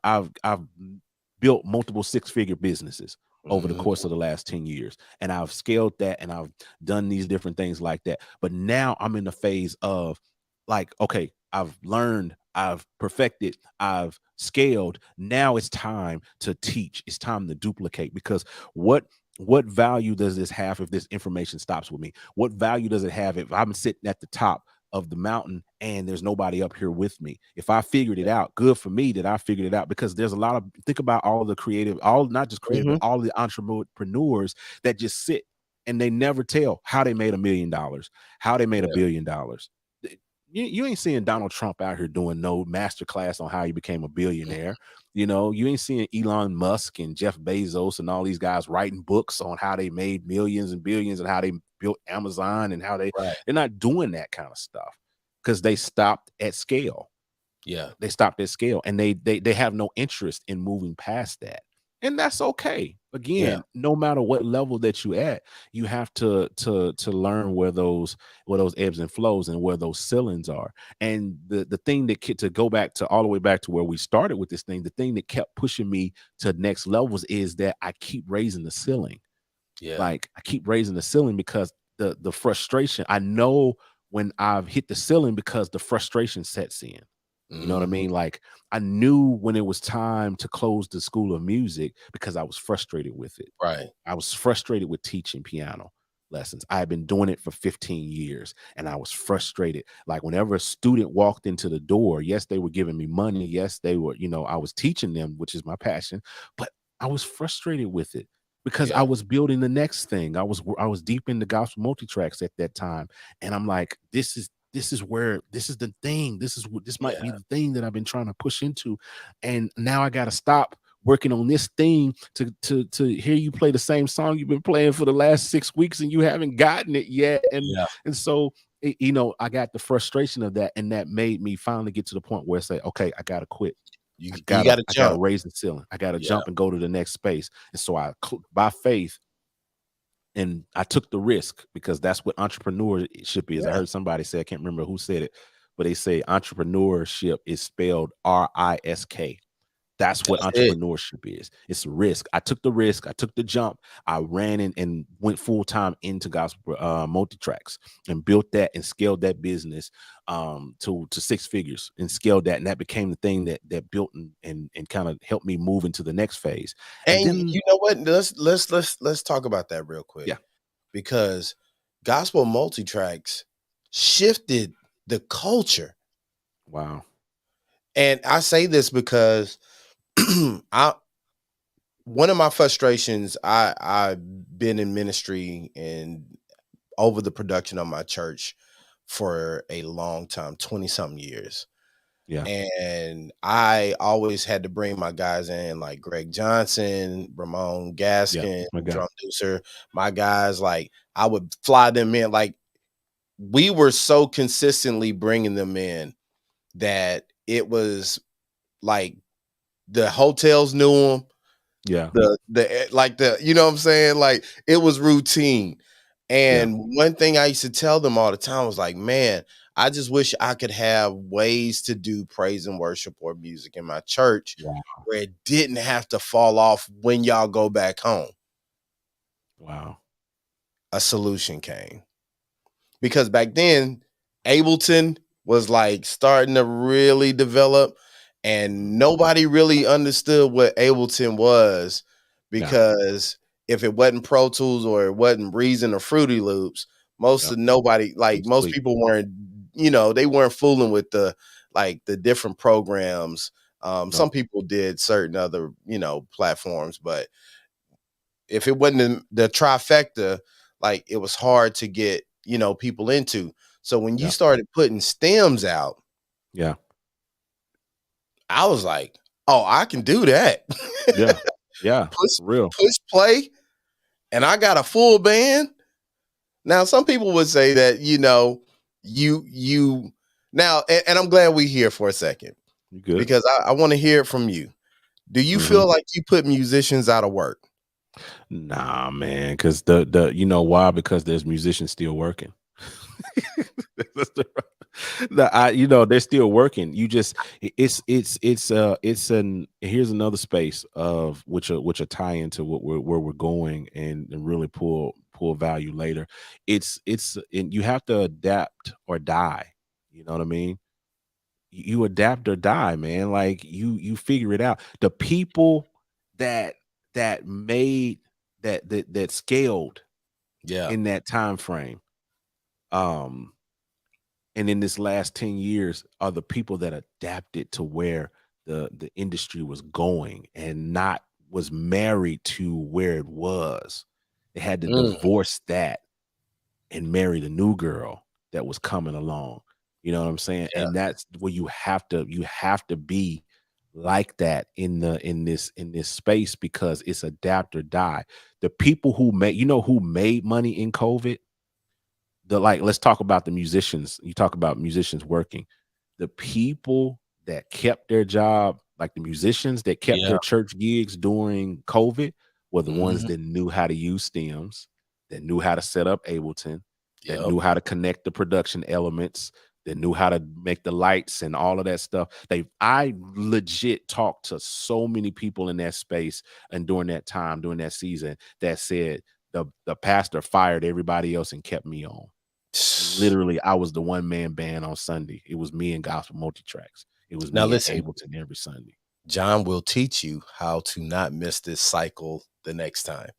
built multiple six-figure businesses over the course of the last 10 years. And I've scaled that and I've done these different things like that. But now I'm in the phase of like, okay, I've learned, I've perfected, I've scaled. Now it's time to teach. It's time to duplicate, because what value does this have if this information stops with me? What value does it have if I'm sitting at the top of the mountain and there's nobody up here with me? If I figured it out, good for me that I figured it out, because there's a lot of, think about all the creative, not just creative, but all the entrepreneurs that just sit and they never tell how they made $1 million, how they made $1 billion. You ain't seeing Donald Trump out here doing no masterclass on how he became a billionaire. You know, you ain't seeing Elon Musk and Jeff Bezos and all these guys writing books on how they made millions and billions and how they built Amazon and how they're not doing that kind of stuff, because they stopped at scale. Yeah, they stopped at scale, and they have no interest in moving past that. And that's okay. Again, no matter what level that you at, you have to learn where those ebbs and flows and where those ceilings are. And the thing that to go back to all the way back to where we started with this thing, the thing that kept pushing me to next levels is that I keep raising the ceiling. Like, I keep raising the ceiling because the frustration, I know when I've hit the ceiling because the frustration sets in. You know what I mean? Like, I knew when it was time to close the School of Music because I was frustrated with it. Right. I was frustrated with teaching piano lessons. I had been doing it for 15 years and I was frustrated. Like, whenever a student walked into the door, yes, they were giving me money. Yes, they were, you know, I was teaching them, which is my passion, but I was frustrated with it because I was building the next thing. I was deep into gospel multi-tracks at that time. And I'm like, this is the thing. This might be the thing that I've been trying to push into. And now I got to stop working on this thing to hear you play the same song you've been playing for the last 6 weeks and you haven't gotten it yet. And so, you know, I got the frustration of that. And that made me finally get to the point where I say, okay, I got to quit. I gotta raise the ceiling. I gotta jump and go to the next space. And so by faith, And I took the risk because that's what entrepreneurship is. I Yeah. heard somebody say, I can't remember who said it, but they say entrepreneurship is spelled RISK. That's what That's it. entrepreneurship is. It's a risk. I took the risk. I took the jump. I ran in and went full time into gospel multi-tracks and built that and scaled that business to 6 figures and scaled that. And that became the thing that built and kind of helped me move into the next phase. And then, you know what? Let's talk about that real quick. Yeah. Because gospel multi-tracks shifted the culture. Wow. And I say this because one of my frustrations, I've been in ministry and over the production of my church for a long time, 20-something years. Yeah. And I always had to bring my guys in, like Greg Johnson, Ramon Gaskin, my guy. Drum Deucer, my guys. Like, I would fly them in. Like, we were so consistently bringing them in that it was like the hotels knew them. Yeah. The you know what I'm saying? Like, it was routine. And one thing I used to tell them all the time was like, man, I just wish I could have ways to do praise and worship or music in my church where it didn't have to fall off when y'all go back home. Wow. A solution came. Because back then, Ableton was like starting to really develop, and nobody really understood what Ableton was, because if it wasn't Pro Tools or it wasn't Reason or Fruity Loops, most people weren't, they weren't fooling with the different programs. Some people did certain other, platforms, but if it wasn't the trifecta, like, it was hard to get, people into. So when you started putting stems out, I was like, oh, I can do that. Push play, and I got a full band. Now, some people would say that, you now, and I'm glad we're here for a second, because I want to hear it from you. Do you feel like you put musicians out of work? Nah, man, because the you know why? Because there's musicians still working. They're still working. You just it's here's another space of which will tie into where we're going and really pull value later. It's and you have to adapt or die. You know what I mean? You adapt or die, man. Like you figure it out. The people that made that scaled in that time frame, and in this last 10 years are the people that adapted to where the industry was going and not was married to where it was. They had to divorce that and marry the new girl that was coming along. You know what I'm saying? And that's where you have to be like that in this space, because it's adapt or die. The people who made money in COVID, let's talk about the musicians. You talk about musicians working. The people that kept their job, like the musicians that kept their church gigs during COVID, were the ones that knew how to use stems, that knew how to set up Ableton, that knew how to connect the production elements, that knew how to make the lights and all of that stuff. I legit talked to so many people in that space and during that season, that said the pastor fired everybody else and kept me on. Literally, I was the one-man band on Sunday. It was me and gospel multi-tracks. It was me and Ableton every Sunday. John will teach you how to not miss this cycle the next time,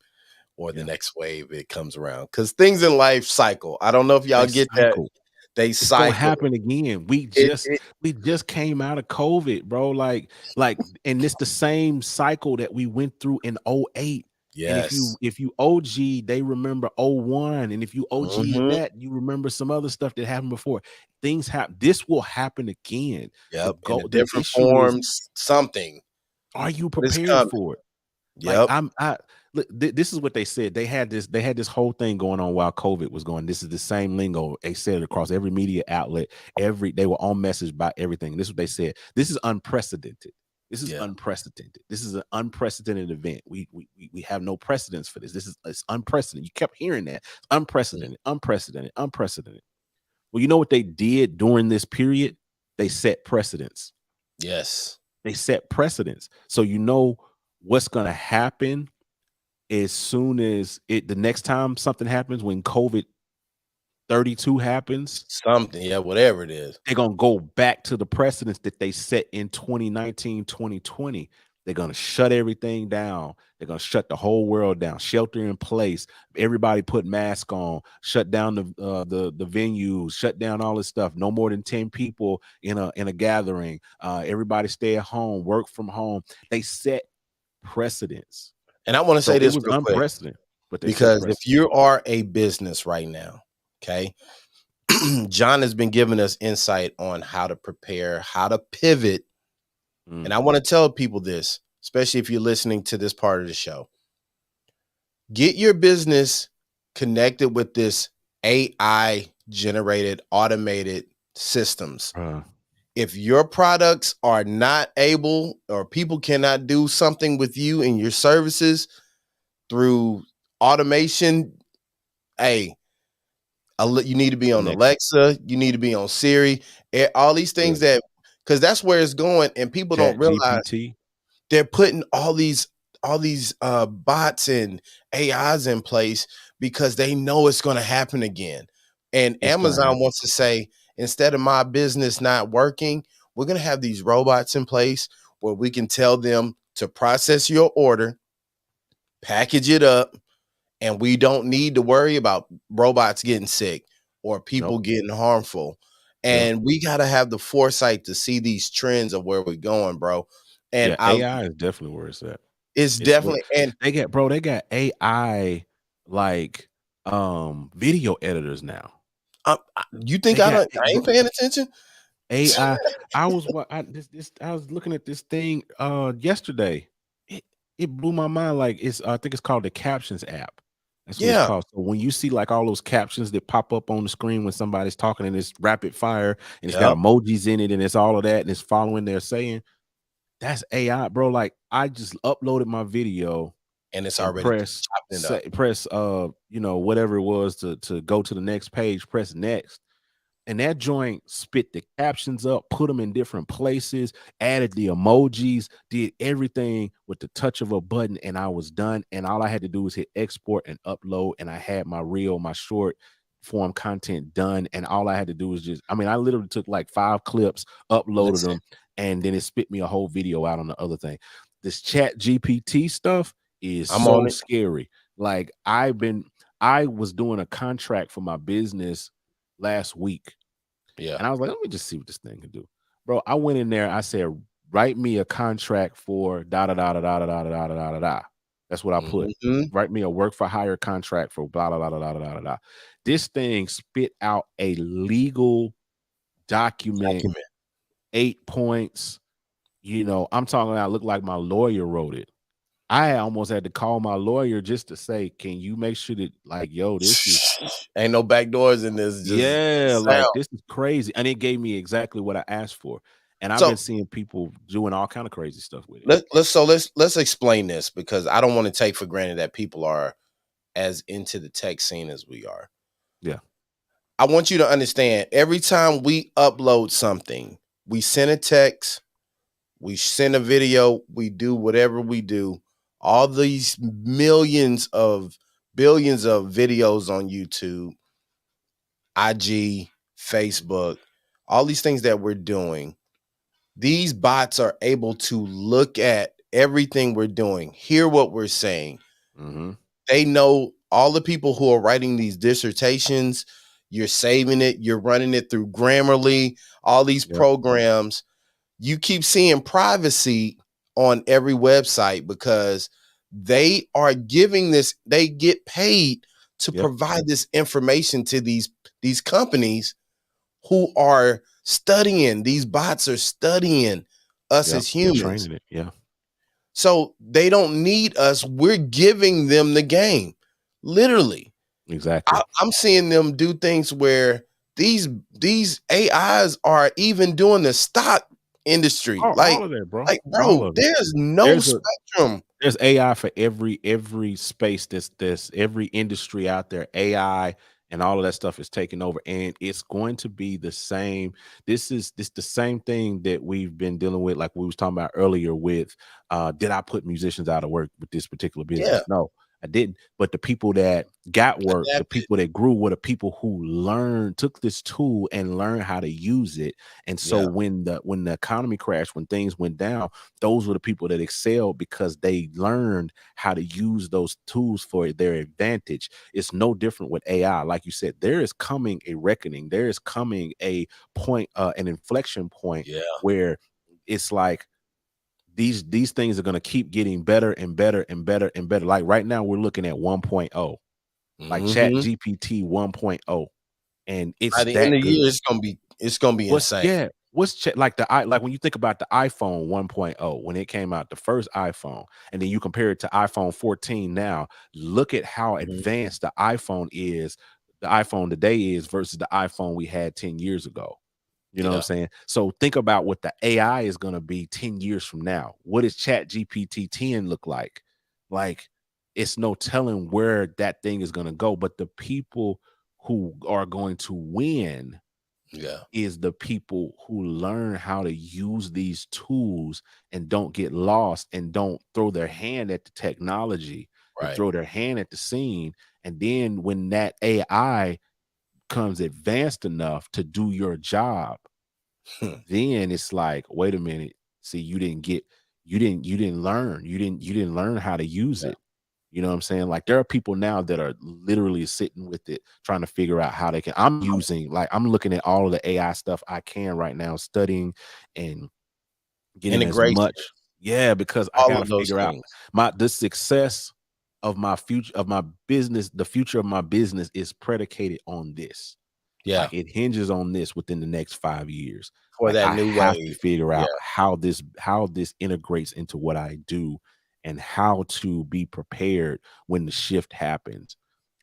or the next wave it comes around, because things in life cycle. I don't know if y'all get that. They it's cycle. Gonna happen again. We just came out of COVID, bro. Like, and it's the same cycle that we went through in 2008. Yes. And if you OG, they remember 2001. And if you OG that, you remember some other stuff that happened before. Things happen. This will happen again. Yep. In different forms, something. Are you prepared for it? Yep. Look, this is what they said. They had this whole thing going on while COVID was going. This is the same lingo. They said it across every media outlet. They were on message by everything. This is what they said. This is unprecedented. This is unprecedented. This is an unprecedented event. We have no precedence for this. It's unprecedented. You kept hearing that. Unprecedented, unprecedented, unprecedented. Well, you know what they did during this period? They set precedents. Yes. They set precedents. So you know what's going to happen as soon as the next time something happens, when COVID 32 happens, something, whatever it is, they're going to go back to the precedents that they set in 2019, 2020. They're going to shut everything down. They're going to shut the whole world down, shelter in place. Everybody put masks on, shut down the venues, shut down all this stuff. No more than 10 people in a gathering. Everybody stay at home, work from home. They set precedents. And I want to say this was real unprecedented, quick, but because if you are a business right now, okay, John has been giving us insight on how to prepare, how to pivot. And I want to tell people this, especially if you're listening to this part of the show. Get your business connected with this AI generated automated systems. If your products are not able, or people cannot do something with you and your services through automation, hey, you need to be on Alexa, you need to be on Siri, all these things because that's where it's going, and people don't realize they're putting all these bots and AIs in place because they know it's going to happen again. And Amazon wants to say, instead of my business not working, we're going to have these robots in place where we can tell them to process your order, package it up, and we don't need to worry about robots getting sick or people getting harmful. And we got to have the foresight to see these trends of where we're going, bro. And AI is definitely where it's at. It's definitely, and they got AI like video editors now. You think I ain't paying attention? AI. I was looking at this thing yesterday. It blew my mind. Like, I think it's called the Captions app. That's what it's called. So when you see like all those captions that pop up on the screen when somebody's talking, and it's rapid fire and it's got emojis in it and it's all of that and it's following their saying, that's AI, bro. Like, I just uploaded my video and it's already press whatever it was to go to the next page, press next. And that joint spit the captions up, put them in different places, added the emojis, did everything with the touch of a button, and I was done. And all I had to do was hit export and upload, and I had my short form content done. And all I had to do was I literally took like 5 clips, uploaded them, and then it spit me a whole video out on the other thing. This Chat GPT stuff is so scary. Like, I was doing a contract for my business last week. Yeah. And I was like, let me just see what this thing can do. Bro, I went in there, I said, write me a contract for da da da da da da da da da da da. That's what I put. Write me a work for hire contract for blah, blah, blah, blah, blah, blah, blah. This thing spit out a legal document. 8 points. I'm talking about, look like my lawyer wrote it. I almost had to call my lawyer just to say, can you make sure that, like, yo, this is ain't no back doors in this. Like, this is crazy. And it gave me exactly what I asked for. And I've been seeing people doing all kind of crazy stuff with it. Let's explain this, because I don't want to take for granted that people are as into the tech scene as we are. Yeah. I want you to understand, every time we upload something, we send a text, we send a video, we do whatever we do, all these billions of videos on YouTube, IG, Facebook, all these things that we're doing, these bots are able to look at everything we're doing, hear what we're saying. They know all the people who are writing these dissertations. You're saving it, you're running it through Grammarly, all these programs. You keep seeing privacy on every website because they are giving this, they get paid to provide this information to these companies who are studying. These bots are studying us as humans. Training it. So they don't need us. We're giving them the game. Literally. Exactly. I'm seeing them do things where these AIs are even doing the stock industry. All of that, bro. All Bro, of it. there's no spectrum. There's AI for every space. There's every industry out there. AI and all of that stuff is taking over, and it's going to be the same. This the same thing that we've been dealing with, like we was talking about earlier. With did I put musicians out of work with this particular business? Yeah. No, I didn't. But the people that got work, the Adapted. people that grew, were the people who took this tool and learned how to use it. And so Yeah. when the economy crashed, when things went down, those were the people that excelled because they learned how to use those tools for their advantage. It's no different with AI. Like you said, there is coming a reckoning. There is coming a point, an inflection point where it's like these things are going to keep getting better and better and better and better. Like right now, we're looking at 1.0, like Chat GPT 1.0, and it's by the that end of the good. year, it's gonna be insane. Like like when you think about the iPhone 1.0, when it came out, the first iPhone, and then you compare it to iPhone 14 now, look at how advanced the iPhone today is versus the iPhone we had 10 years ago. You know what I'm saying? So think about what the AI is going to be 10 years from now. What does Chat GPT 10 look like? Like, it's no telling where that thing is going to go, but the people who are going to win is the people who learn how to use these tools and don't get lost and don't throw their hand at the technology, but throw their hand at the scene. And then when that AI comes advanced enough to do your job, then it's like, wait a minute, see, you didn't learn how to use it. You know what I'm saying? Like, there are people now that are literally sitting with it, trying to figure out how they can. I'm looking at all of the AI stuff I can right now, studying and getting as much. Yeah, because I all got to of those figure out things. the success of my future, of my business. The future of my business is predicated on this. Yeah. Like, it hinges on this within the next 5 years. For Like, that I new have to wave. figure out how this integrates into what I do and how to be prepared when the shift happens.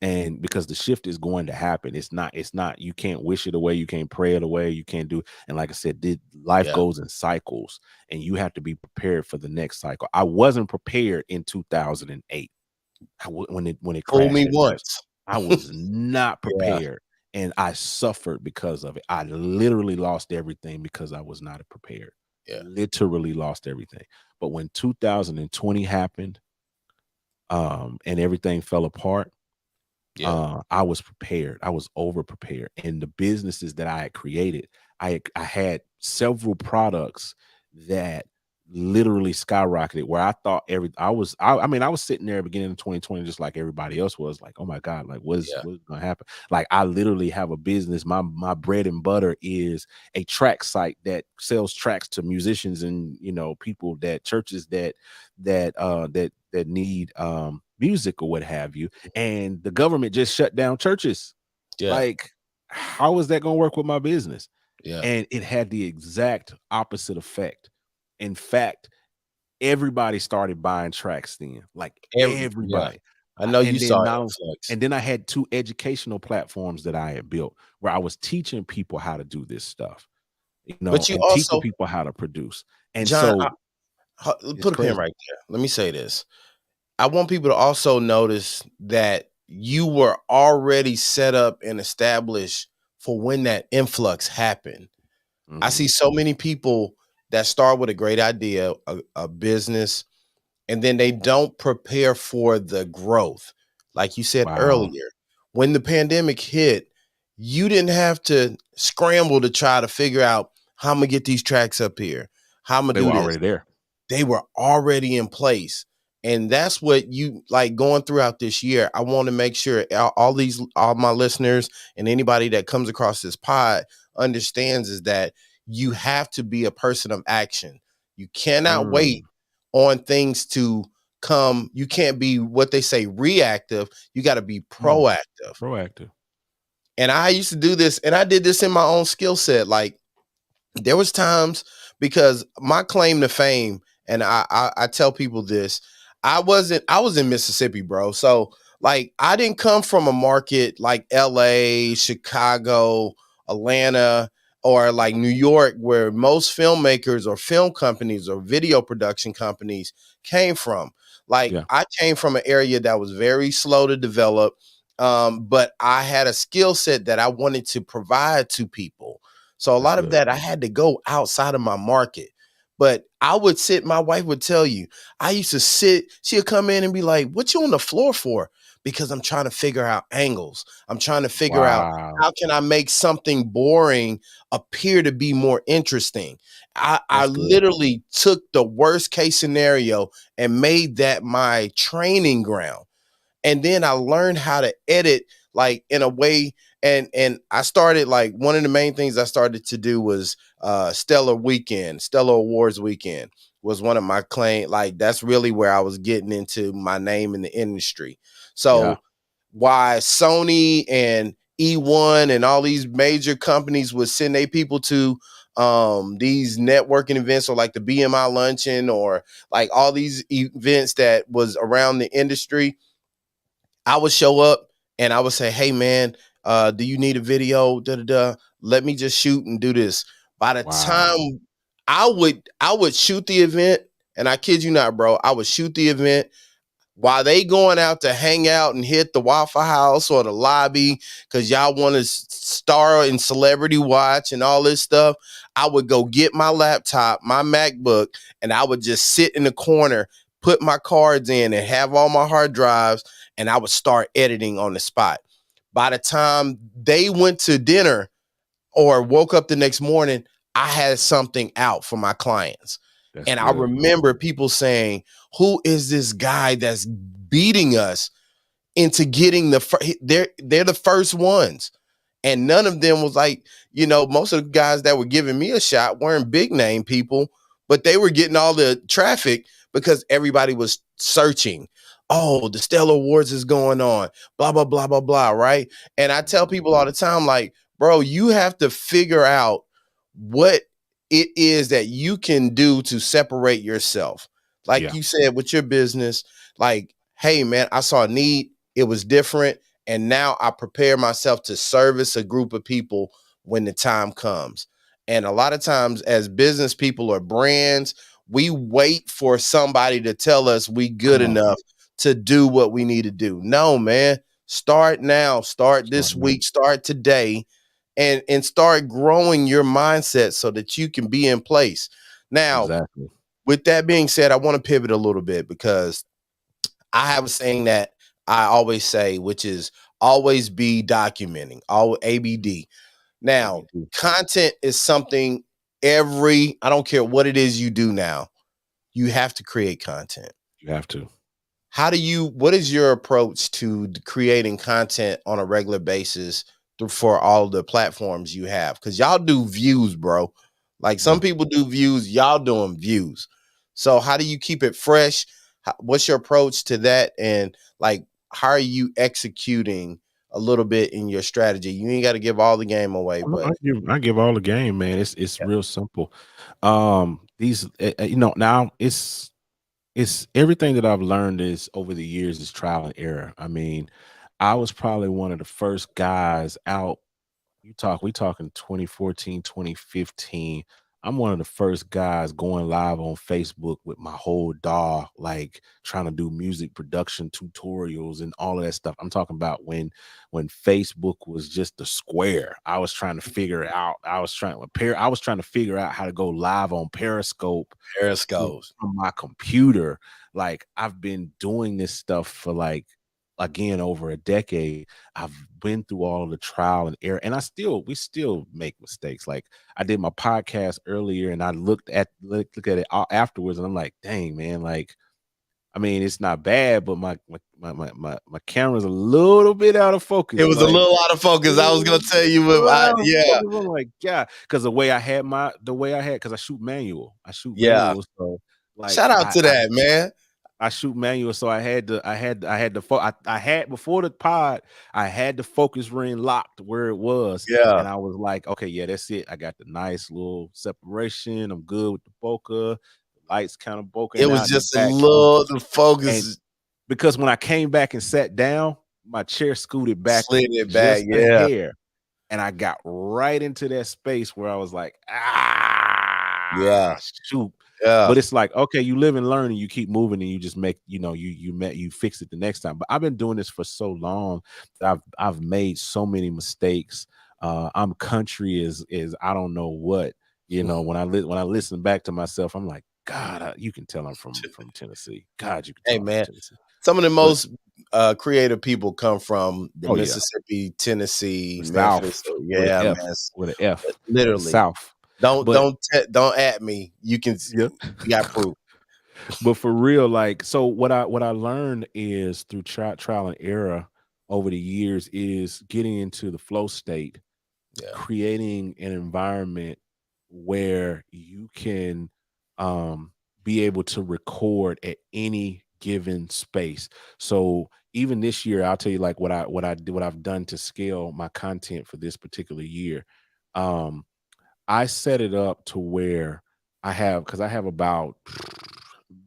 And because the shift is going to happen, it's not, you can't wish it away, you can't pray it away, you can't do. And like I said, life goes in cycles, and you have to be prepared for the next cycle. I wasn't prepared in 2008 when it Fool crashed me at first. once. I was not prepared. And I suffered because of it. I literally lost everything because I was not prepared. Literally lost everything. But when 2020 happened, and everything fell apart, I was prepared. I was over prepared. And the businesses that I had created, I had several products that literally skyrocketed, where I thought I was sitting there beginning of 2020 just like everybody else was, like, oh my God, like what's gonna happen? Like, I literally have a business. My bread and butter is a track site that sells tracks to musicians and people, that churches that need music or what have you. And the government just shut down churches. Like, how is that gonna work with my business? And it had the exact opposite effect. In fact, everybody started buying tracks then, like everybody. I know you And saw then it, Flex. and then I had 2 educational platforms that I had built where I was teaching people how to do this stuff, But you and teaching also, people how to produce. And John, so put a pin right there. Let me say this. I want people to also notice that you were already set up and established for when that influx happened. I see so many people that start with a great idea, a business, and then they don't prepare for the growth. Like you said earlier, when the pandemic hit, you didn't have to scramble to try to figure out how I'm gonna get these tracks up here, how I'm gonna do this. Already there. They were already in place. And that's what you like going throughout this year. I want to make sure all my listeners and anybody that comes across this pod understands is that you have to be a person of action. You cannot wait on things to come. You can't be what they say reactive. You got to be proactive. And I used to do this, and I did this in my own skill set. Like, there was times, because my claim to fame, and I tell people this, I was in Mississippi, bro. So like, I didn't come from a market like LA, Chicago, Atlanta. or like New York, where most filmmakers or film companies or video production companies came from. Like, Yeah. I came from an area that was very slow to develop, but I had a skill set that I wanted to provide to people. So a That's lot of good. that I had to go outside of my market. But I would sit, my wife would tell you, I used to sit, she'll come in and be like, "What you on the floor for?" Because I'm trying to figure out angles. I'm trying to figure out, Wow. how can I make something boring appear to be more interesting. I That's good. literally took the worst case scenario and made that my training ground. And then I learned how to edit, like, in a way. And I started, like, one of the main things I started to do was Stellar Awards weekend was one of my claim. Like, that's really where I was getting into my name in the industry. Yeah. So why Sony and E1 and all these major companies would send their people to these networking events, or like the BMI luncheon, or like all these events that was around the industry, I would show up and I would say, "Hey man, do you need a video? Da da da. Let me just shoot and do this." By the Wow. time I would shoot the event, and I kid you not, bro, I would shoot the event while they going out to hang out and hit the Waffle House or the lobby because y'all want to star in Celebrity Watch and all this stuff. I would go get my laptop, my MacBook, and I would just sit in the corner, put my cards in, and have all my hard drives, and I would start editing on the spot. By the time they went to dinner or woke up the next morning, I had something out for my clients. That's And I good. remember people saying, "Who is this guy that's beating us into getting they're the first ones?" And none of them was like, most of the guys that were giving me a shot weren't big name people, but they were getting all the traffic because everybody was searching. Oh, the Stellar Awards is going on, blah, blah, blah, blah, blah, right? And I tell people all the time, like, bro, you have to figure out what it is that you can do to separate yourself. Like Yeah. you said with your business, like, hey, man, I saw a need, it was different. And now I prepare myself to service a group of people when the time comes. And a lot of times, as business people or brands, we wait for somebody to tell us we good Come on. enough to do what we need to do. No, man. Start now. Start Start this now. week. Start today, and start growing your mindset so that you can be in place. Now, Exactly. with that being said, I want to pivot a little bit because I have a saying that I always say, which is always be documenting, all ABD. Now, ABT. content is something I don't care what it is you do now, you have to create content. You have to. What is your approach to creating content on a regular basis for all the platforms you have? Because y'all do views, bro. Like, Yeah. some people do views, y'all doing views. So how do you keep it fresh? What's your approach to that? And, like, how are you executing a little bit in your strategy? You ain't got to give all the game away, No, but I give all the game, man. It's yeah. real simple. These now it's everything that I've learned is over the years is trial and error. I mean, I was probably one of the first guys out. We talking 2014, 2015. I'm one of the first guys going live on Facebook with my whole DAW, like trying to do music production tutorials and all of that stuff. I'm talking about when Facebook was just a square. I was trying to figure it out. I was trying to figure out how to go live on Periscope Periscopes. from my computer. Like, I've been doing this stuff for, like, again, over a decade. I've been through all of the trial and error, and we still make mistakes. Like, I did my podcast earlier, and I look at it afterwards, and I'm like, dang, man, like, I mean, it's not bad, but my camera's a little bit out of It focus. was a Like, little out of focus. I was gonna tell you, yeah, I'm like, yeah, because because I shoot manual. yeah. So, like, Shout out to that, man. I shoot manual, so I had before the pod, I had the focus ring locked where it was, Yeah. and I was like, okay, yeah, that's it. I got the nice little separation. I'm good with the bokeh. The lights kind of It bokehing was out in the just a background, little the and focus because when I came back and sat down, my chair scooted back slid it back. just a Yeah. hair. And I got right into that space where I was like, shoot. Yeah. But it's like, okay, you live and learn and you keep moving and you just make, you fix it the next time. But I've been doing this for so long that I've made so many mistakes. I'm country is I don't know what, when I listen back to myself, I'm like, God, you can tell I'm from Tennessee. God, you can tell I'm from Tennessee. Some of the most creative people come from the Mississippi, Tennessee, the Memphis. South, Man. with an F, Literally. South. Don't at me. You can. Yeah. You got proof. But for real, like, so what I learned is through trial and error over the years is getting into the flow state, creating an environment where you can be able to record at any given space. So even this year, I'll tell you like what I've done to scale my content for this particular year. I set it up to where I have about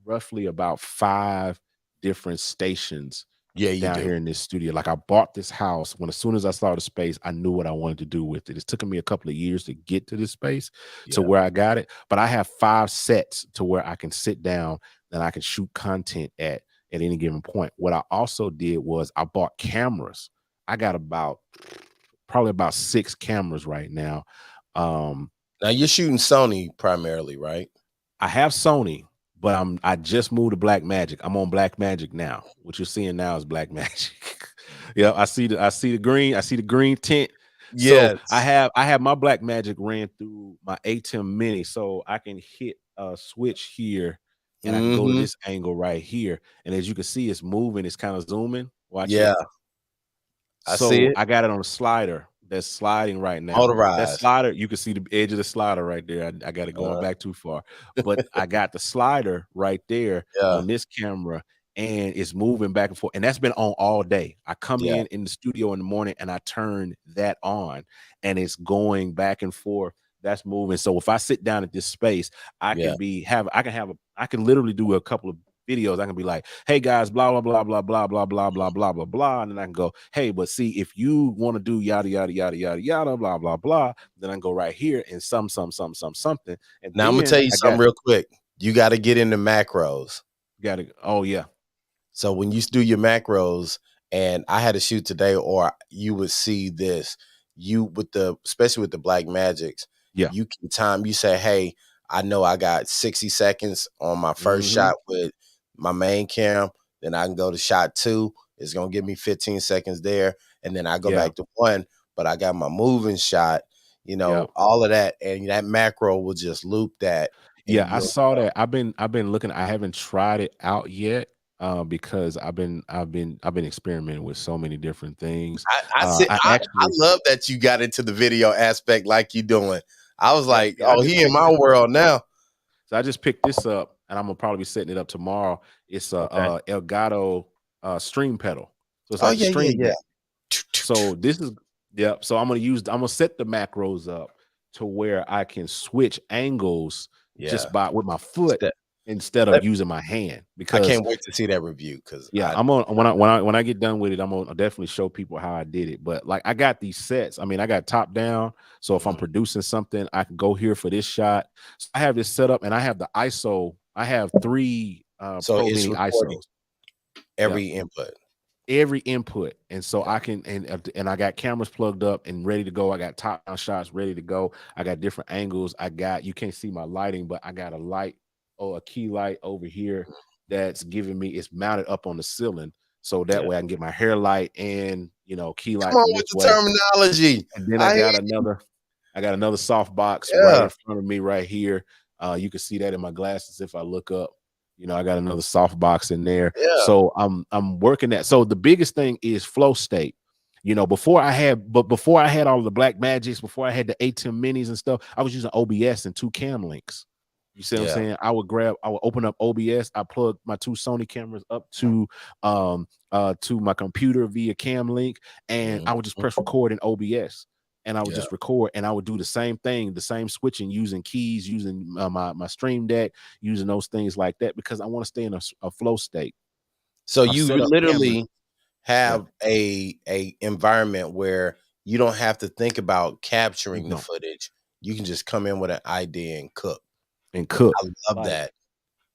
roughly about 5 different stations down here in this studio. Like I bought this house as soon as I saw the space, I knew what I wanted to do with it. It's taken me a couple of years to get to this space to where I got it, but I have 5 sets to where I can sit down and I can shoot content at any given point. What I also did was I bought cameras. I got probably about 6 cameras right now. Now you're shooting Sony primarily, right? I have Sony, but I just moved to Blackmagic. I'm on Blackmagic now. What you're seeing now is Blackmagic. Yeah, I see the green tint. Yes. So I have my Blackmagic ran through my ATEM Mini, so I can hit a switch here and I can go to this angle right here. And as you can see, it's moving, it's kind of zooming. Watch it. I see it. I got it on a slider that's sliding right now. Motorized. That slider, you can see the edge of the slider right there. I got it going back too far, but I got the slider right there on this camera, and it's moving back and forth. And that's been on all day. I come in the studio in the morning and I turn that on, and it's going back and forth. That's moving. So if I sit down at this space, I can literally do a couple of videos. I can be like, hey guys, blah blah blah blah blah blah blah blah blah blah blah, and then I can go, hey, but see, if you want to do yada yada yada yada yada blah blah blah, then I can go right here and something. And now I'm gonna tell you something real quick. You got to get into macros. Oh yeah. So when you do your macros, and I had to shoot today, or you would see this, especially with the Blackmagics, you can time. You say, hey, I know I got 60 seconds on my first shot with my main cam, then I can go to shot 2. It's gonna give me 15 seconds there, and then I go back to 1. But I got my moving shot, all of that, and that macro will just loop that. Yeah, I saw that. I've been looking. I haven't tried it out yet because I've been experimenting with so many different things. I love that you got into the video aspect like you doing. I was like, he in my world now. So I just picked this up, and I'm gonna probably be setting it up tomorrow. It's a Elgato stream pedal. So it's like a stream deck. So this is So I'm gonna set the macros up to where I can switch angles just with my foot instead of using my hand. Because I can't wait to see that review. Because when I get done with it, I'm gonna definitely show people how I did it. But like I got these sets. I mean, I got top down. So if I'm producing something, I can go here for this shot. So I have this set up, and I have the ISO. I have 3 Pro Mini ISOs. Every input, and so I can and I got cameras plugged up and ready to go. I got top down shots ready to go. I got different angles. You can't see my lighting, but I got a light, a key light over here that's giving me. It's mounted up on the ceiling, so that way I can get my hair light and key light. Come on with the terminology. And then I got another soft box right in front of me right here. You can see that in my glasses if I look up. I got another soft box in there. So I'm working that. So the biggest thing is flow state. Before I had all the Blackmagics, before I had the ATEM Minis and stuff, I was using OBS and 2 cam links. You see what I'm saying? I would open up OBS. I plug my 2 Sony cameras up to my computer via cam link, and I would just press record in OBS. And I would just record, and I would do the same thing, the same switching, using keys, using my stream deck, using those things like that, because I want to stay in a flow state. So you literally have a environment where you don't have to think about capturing the No. footage. You can just come in with an idea and cook. Cook. I love Like, that.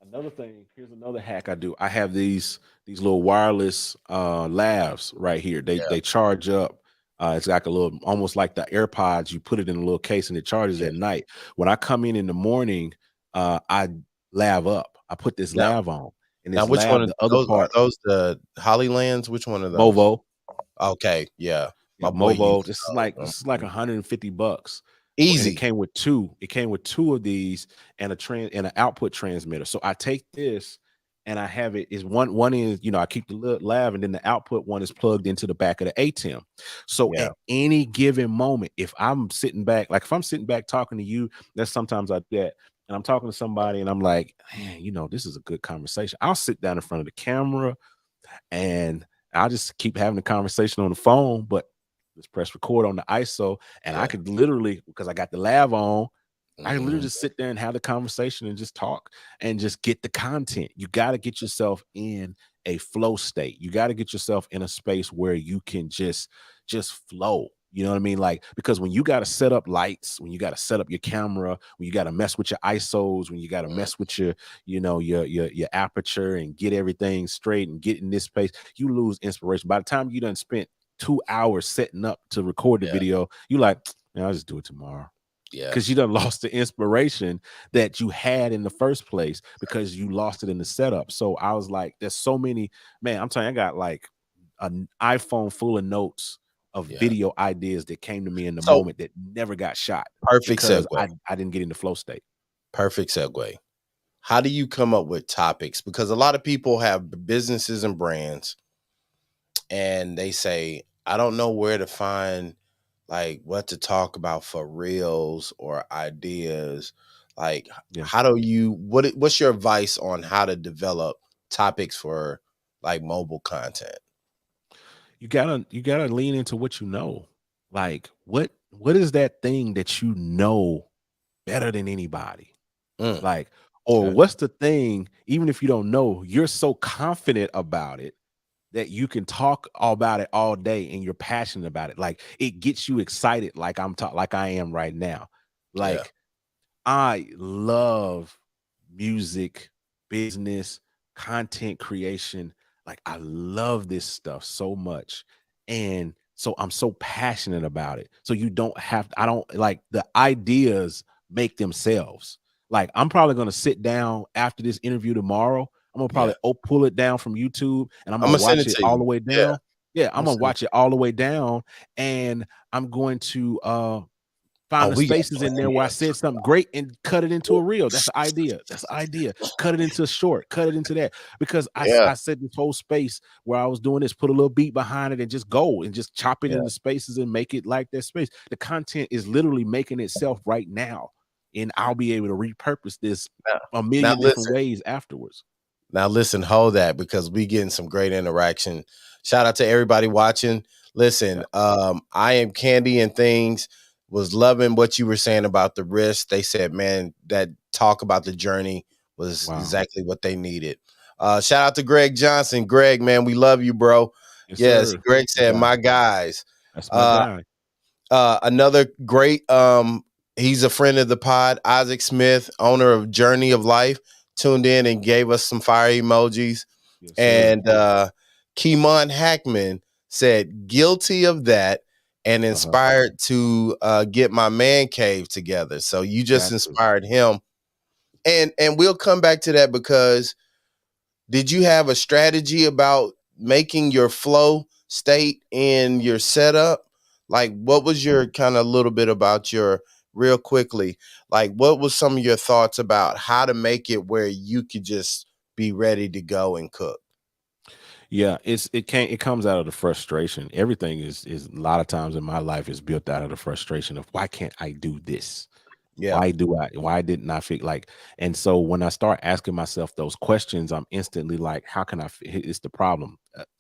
another thing, here's another hack I do. I have these little wireless lavs right here. They charge up. It's like a little, almost like the AirPods. You put it in a little case and it charges Yeah. at night. When I come in the morning, I lav up. I put this Now, lav on, and now, this which one lav, of the other those are part, those the Hollylands? Which one of those? Movo. Okay, yeah, Yeah, my boy Movo. used This is those. like $150. And it Easy. came with two. It came with two of these and an output transmitter. So I take this and I have it is one is, I keep the lav, and then the output one is plugged into the back of the ATEM. So Yeah, at any given moment, if I'm sitting back, like if I'm sitting back talking to you, that's sometimes I do that. And I'm talking to somebody and I'm like, man, this is a good conversation. I'll sit down in front of the camera and I'll just keep having the conversation on the phone, but let's press record on the ISO, and I yeah. could literally, because I got the lav on, I can literally Mhm. just sit there and have the conversation and just talk and just get the content. You got to get yourself in a flow state. You got to get yourself in a space where you can just flow. You know what I mean? Like, because when you got to set up lights, when you got to set up your camera, when you got to mess with your ISOs, when you got to Mhm. mess with your aperture and get everything straight and get in this space, you lose inspiration. By the time you done spent 2 hours setting up to record the Yeah, video, you like, man, I'll just do it tomorrow. yeah. Because you done lost the inspiration that you had in the first place because you lost it in the setup. So I was like, there's so many, man, I'm telling you, I got like an iPhone full of notes of Yeah. video ideas that came to me in the So moment that never got shot perfect because segue. I didn't get in the flow state. Perfect segue. How do you come up with topics? Because a lot of people have businesses and brands, and they say, I don't know where to find like what to talk about for reels or ideas. Like, Yeah. how do you what's your advice on how to develop topics for like mobile content? You gotta lean into what you know. Like what is that thing that you know better than anybody? Mm, Like, or okay. what's the thing, even if you don't know, you're so confident about it that you can talk all about it all day and you're passionate about it. Like it gets you excited, like like I am right now. Yeah. Like I love music, business, content creation. Like I love this stuff so much. And so I'm so passionate about it. So I don't like the ideas make themselves. Like I'm probably going to sit down after this interview tomorrow. I'm going to Yeah. probably pull it down from YouTube and I'm I'm going gonna to send watch it it to all you. the way Yeah. down. Yeah, I'm I'm gonna going to send it watch to it all the way down and I'm going to Oh, find the we got spaces in there plenty where I of said something great and cut it into a reel. That's the idea. That's the idea. Cut it into a short. Cut it into that. Because yeah. I said this whole space where I was doing this, put a little beat behind it and just go and just chop it Yeah. into spaces and make it like that space. The content is literally making itself right now. And I'll be able to repurpose this Now, a now million different listen. ways afterwards. Now listen, hold that because we getting some great interaction. Shout out to everybody watching. Yeah. Listen, I am Candy and Things. Was loving what you were saying about the risk. They said, man, that talk about the journey was Wow. exactly what they needed. Shout out to Greg Johnson. Greg, man, we love you, bro. Yes, Yes, sir. Greg My said, guy. my guys. That's my Uh, guy. Another great he's a friend of the pod, Isaac Smith, owner of Journey of Life, tuned in and gave us some fire emojis. Yes, sir. And Keemon Hackman said guilty of that and Uh-huh. inspired to get my man cave together. So you just Got to. inspired him. And we'll come back to that because did you have a strategy about making your flow state in your setup? Like, what was your kind of little bit about your real quickly? Like, what was some of your thoughts about how to make it where you could just be ready to go and cook? Yeah, it comes out of the frustration. Everything is a lot of times in my life is built out of the frustration of why can't I do this? Yeah. Why didn't I feel like, and so when I start asking myself those questions, I'm instantly like, how can it's the problem.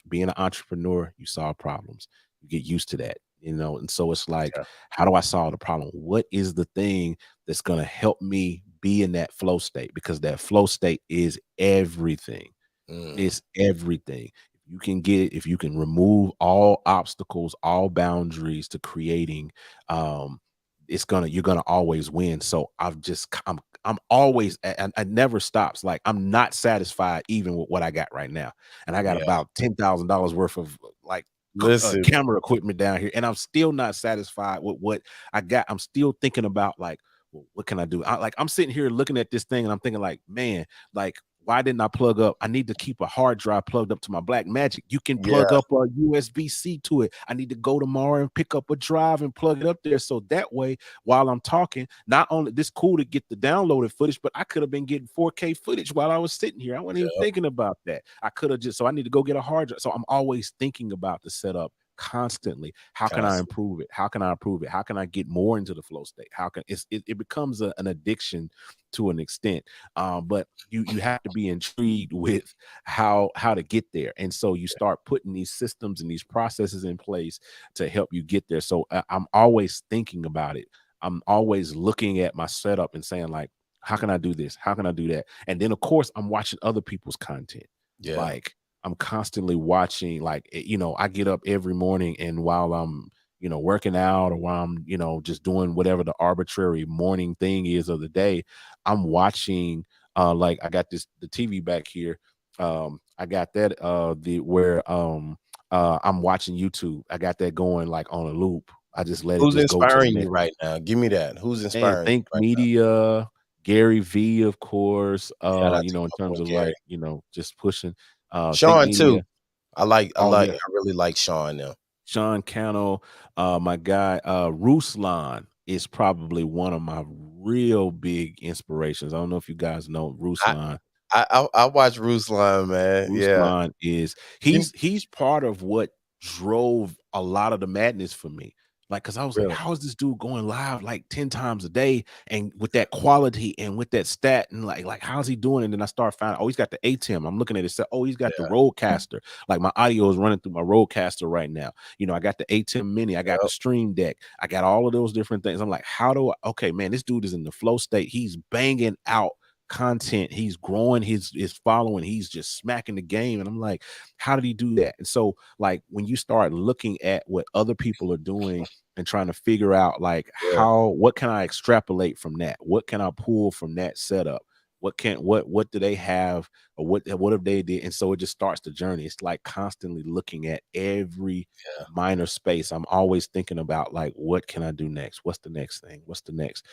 Being an entrepreneur, you solve problems. You get used to that, and so it's like, Yeah. how do I solve the problem? What is the thing that's going to help me be in that flow state? Because that flow state is everything. Mm, It's everything. If you can get it, if you can remove all obstacles, all boundaries to creating, you're gonna always win. So I'm always, I never stops. Like, I'm not satisfied even with what I got right now, and I got Yeah. about $10,000 worth of like Listen. camera equipment down here, and I'm still not satisfied with what I got. I'm still thinking about like, well, what can I do? I'm sitting here looking at this thing, and I'm thinking like, man, like, why didn't I plug up? I need to keep a hard drive plugged up to my Black Magic. You can Yeah. plug up a USB-C to it. I need to go tomorrow and pick up a drive and plug it up there. So that way, while I'm talking, not only this cool to get the downloaded footage, but I could have been getting 4K footage while I was sitting here. I wasn't even thinking about that. I could have just, so I need to go get a hard drive. So I'm always thinking about the setup constantly. How can I improve it? How can I improve it? How can I get more into the flow state? How can it becomes an addiction to an extent. But you have to be intrigued with how to get there. And so you start putting these systems and these processes in place to help you get there. So I'm always thinking about it. I'm always looking at my setup and saying like, how can I do this? How can I do that? And then of course I'm watching other people's content. Yeah. Like, I'm constantly watching, like, I get up every morning, and while I'm, working out, or while I'm, just doing whatever the arbitrary morning thing is of the day, I'm watching, like, I got the TV back here. I got that, I'm watching YouTube. I got that going like on a loop. I just let it Who's just go to the inspiring you next. right now? Give me that. Who's And inspiring Think you right now? Media, Gary V, of course, Shout out to in my terms boy of Gary. like, just pushing, Think Sean too. Media. Oh I yeah. really like Sean now. Sean Cannell, my guy, Ruslan is probably one of my real big inspirations. I don't know if you guys know I Ruslan. I watch Ruslan, man. Yeah. Ruslan is You he's part of what drove a lot of the madness for me. Like, cause I was like, really? how is this dude going live like 10 times a day and with that quality and with that stat, and like how's he doing? And then I start finding, oh, he's got the ATEM. I'm looking at it, say, oh, he's got the Yeah. Rodecaster. Like, my audio is running through my Rodecaster right now. I got the ATEM Mini, I got the Yep. Stream Deck, I got all of those different things. I'm like, how do I, okay, man, this dude is in the flow state. He's banging out content, he's growing his following, he's just smacking the game. And I'm like, how did he do that? And so, like, when you start looking at what other people are doing and trying to figure out like, Yeah. what can I extrapolate from that, what can I pull from that setup, what do they have, or what have they did? And so it just starts the journey. It's like constantly looking at every Yeah. minor space. I'm always thinking about like, what can I do next? What's the next thing? What's the next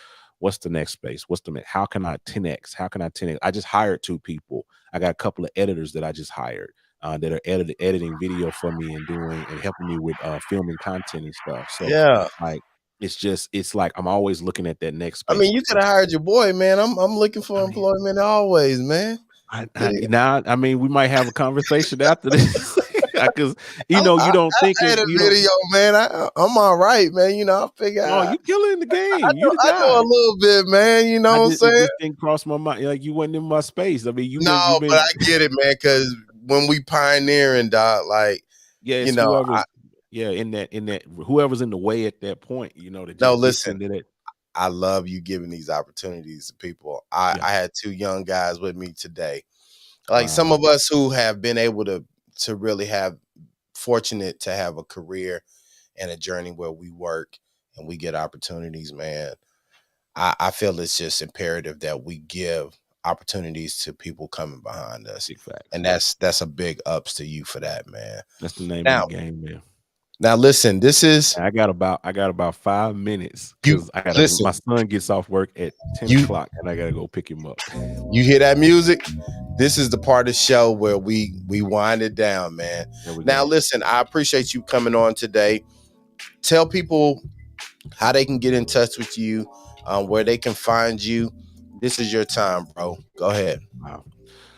space? How can I 10x? How can I 10x? I just hired 2 people. I got a couple of editors that I just hired, that are editing video for me and doing and helping me with filming content and stuff. So, Yeah. like, it's like I'm always looking at that next I space mean, you could have hired your boy, man. I'm looking for I mean, employment always, man. now, I mean, we might have a conversation after this, because you don't I think had it, a you don't. video, man. I'm all right, man. I figure Oh, you killing the game. You the I know a guy. little bit, man. You know what I'm It saying? just didn't cross my mind. Like, you wasn't in my space. I mean, No, you've but been. I get it, man. Because when we pioneering, dog, like Yeah, you it's know, whoever's. Yeah, in that whoever's in the way at that point, that no, just gets listen. into that. I love you giving these opportunities to people. I Yeah. I had 2 young guys with me today. Like some Wow. of us who have been able to really have fortunate to have a career and a journey where we work and we get opportunities, man. I feel it's just imperative that we give opportunities to people coming behind us. Big facts. And that's a big ups to you for that, man. That's the name of the Now, game, man. now listen, this is I got about 5 minutes you because I gotta. listen, My son gets off work at 10 you o'clock, and I gotta go pick him up. you hear that music? This is the part of the show where we wind it down, man. There we Now go. listen, I appreciate you coming on today. Tell people how they can get in touch with you, where they can find you. This is your time, bro. Go ahead. Wow.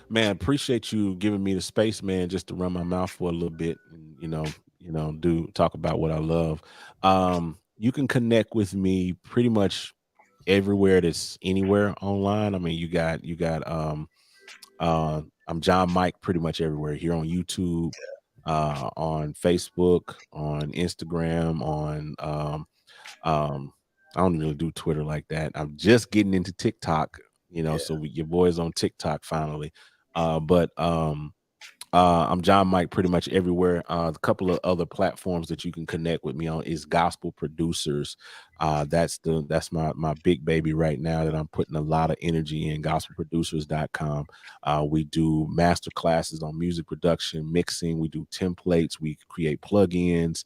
Man, appreciate you giving me the space, man, just to run my mouth for a little bit and do talk about what I love. You can connect with me pretty much everywhere that's anywhere online. I mean, I'm John Mike pretty much everywhere, here on YouTube, on Facebook, on Instagram, on I don't really do Twitter like that. I'm just getting into TikTok, Yeah. so your boy's on TikTok finally. But I'm John Mike pretty much everywhere. A couple of other platforms that you can connect with me on is Gospel Producers. That's my big baby right now that I'm putting a lot of energy in. Gospelproducers.com. We do master classes on music production, mixing. We do templates. We create plugins.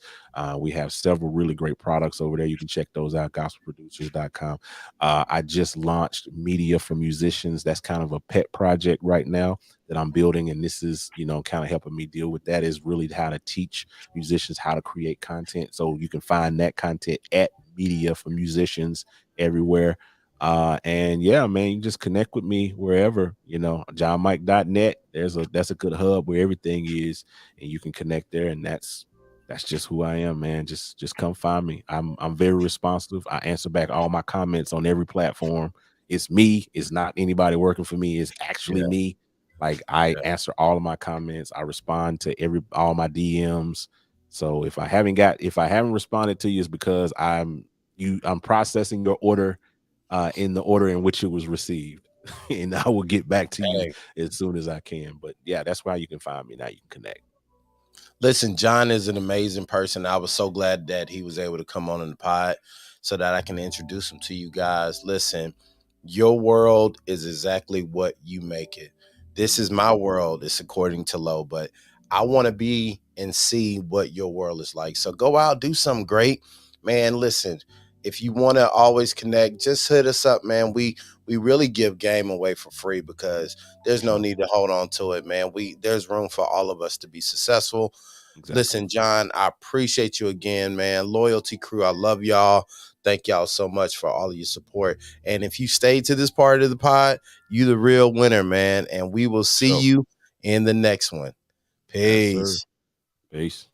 We have several really great products over there. You can check those out. Gospelproducers.com. I just launched Media for Musicians. That's kind of a pet project right now that I'm building, and this is, kind of helping me deal with that, is really how to teach musicians how to create content. So you can find that content at Media for Musicians everywhere. And yeah, man, you just connect with me wherever, johnmike.net. That's a good hub where everything is, and you can connect there, and that's just who I am, man. Just come find me. I'm very responsive. I answer back all my comments on every platform. It's me. It's not anybody working for me. It's actually me. Like, I answer all of my comments. I respond to all my DMs. So if I haven't responded to you, it's because I'm processing your order in the order in which it was received. And I will get back to you as soon as I can. But yeah, that's why you can find me. Now you can connect. Listen, John is an amazing person. I was so glad that he was able to come on in the pod so that I can introduce him to you guys. Listen, your world is exactly what you make it. This is my world. It's according to Low, but I want to be and see what your world is like. So go out, do something great, man. Listen, if you want to always connect, just hit us up, man. We really give game away for free because there's no need to hold on to it, man. There's room for all of us to be successful. Exactly. Listen, John, I appreciate you again, man. Loyalty crew, I love y'all. Thank y'all so much for all of your support. And if you stayed to this part of the pod, you the real winner, man. And we will see you in the next one. Peace. Yes, peace.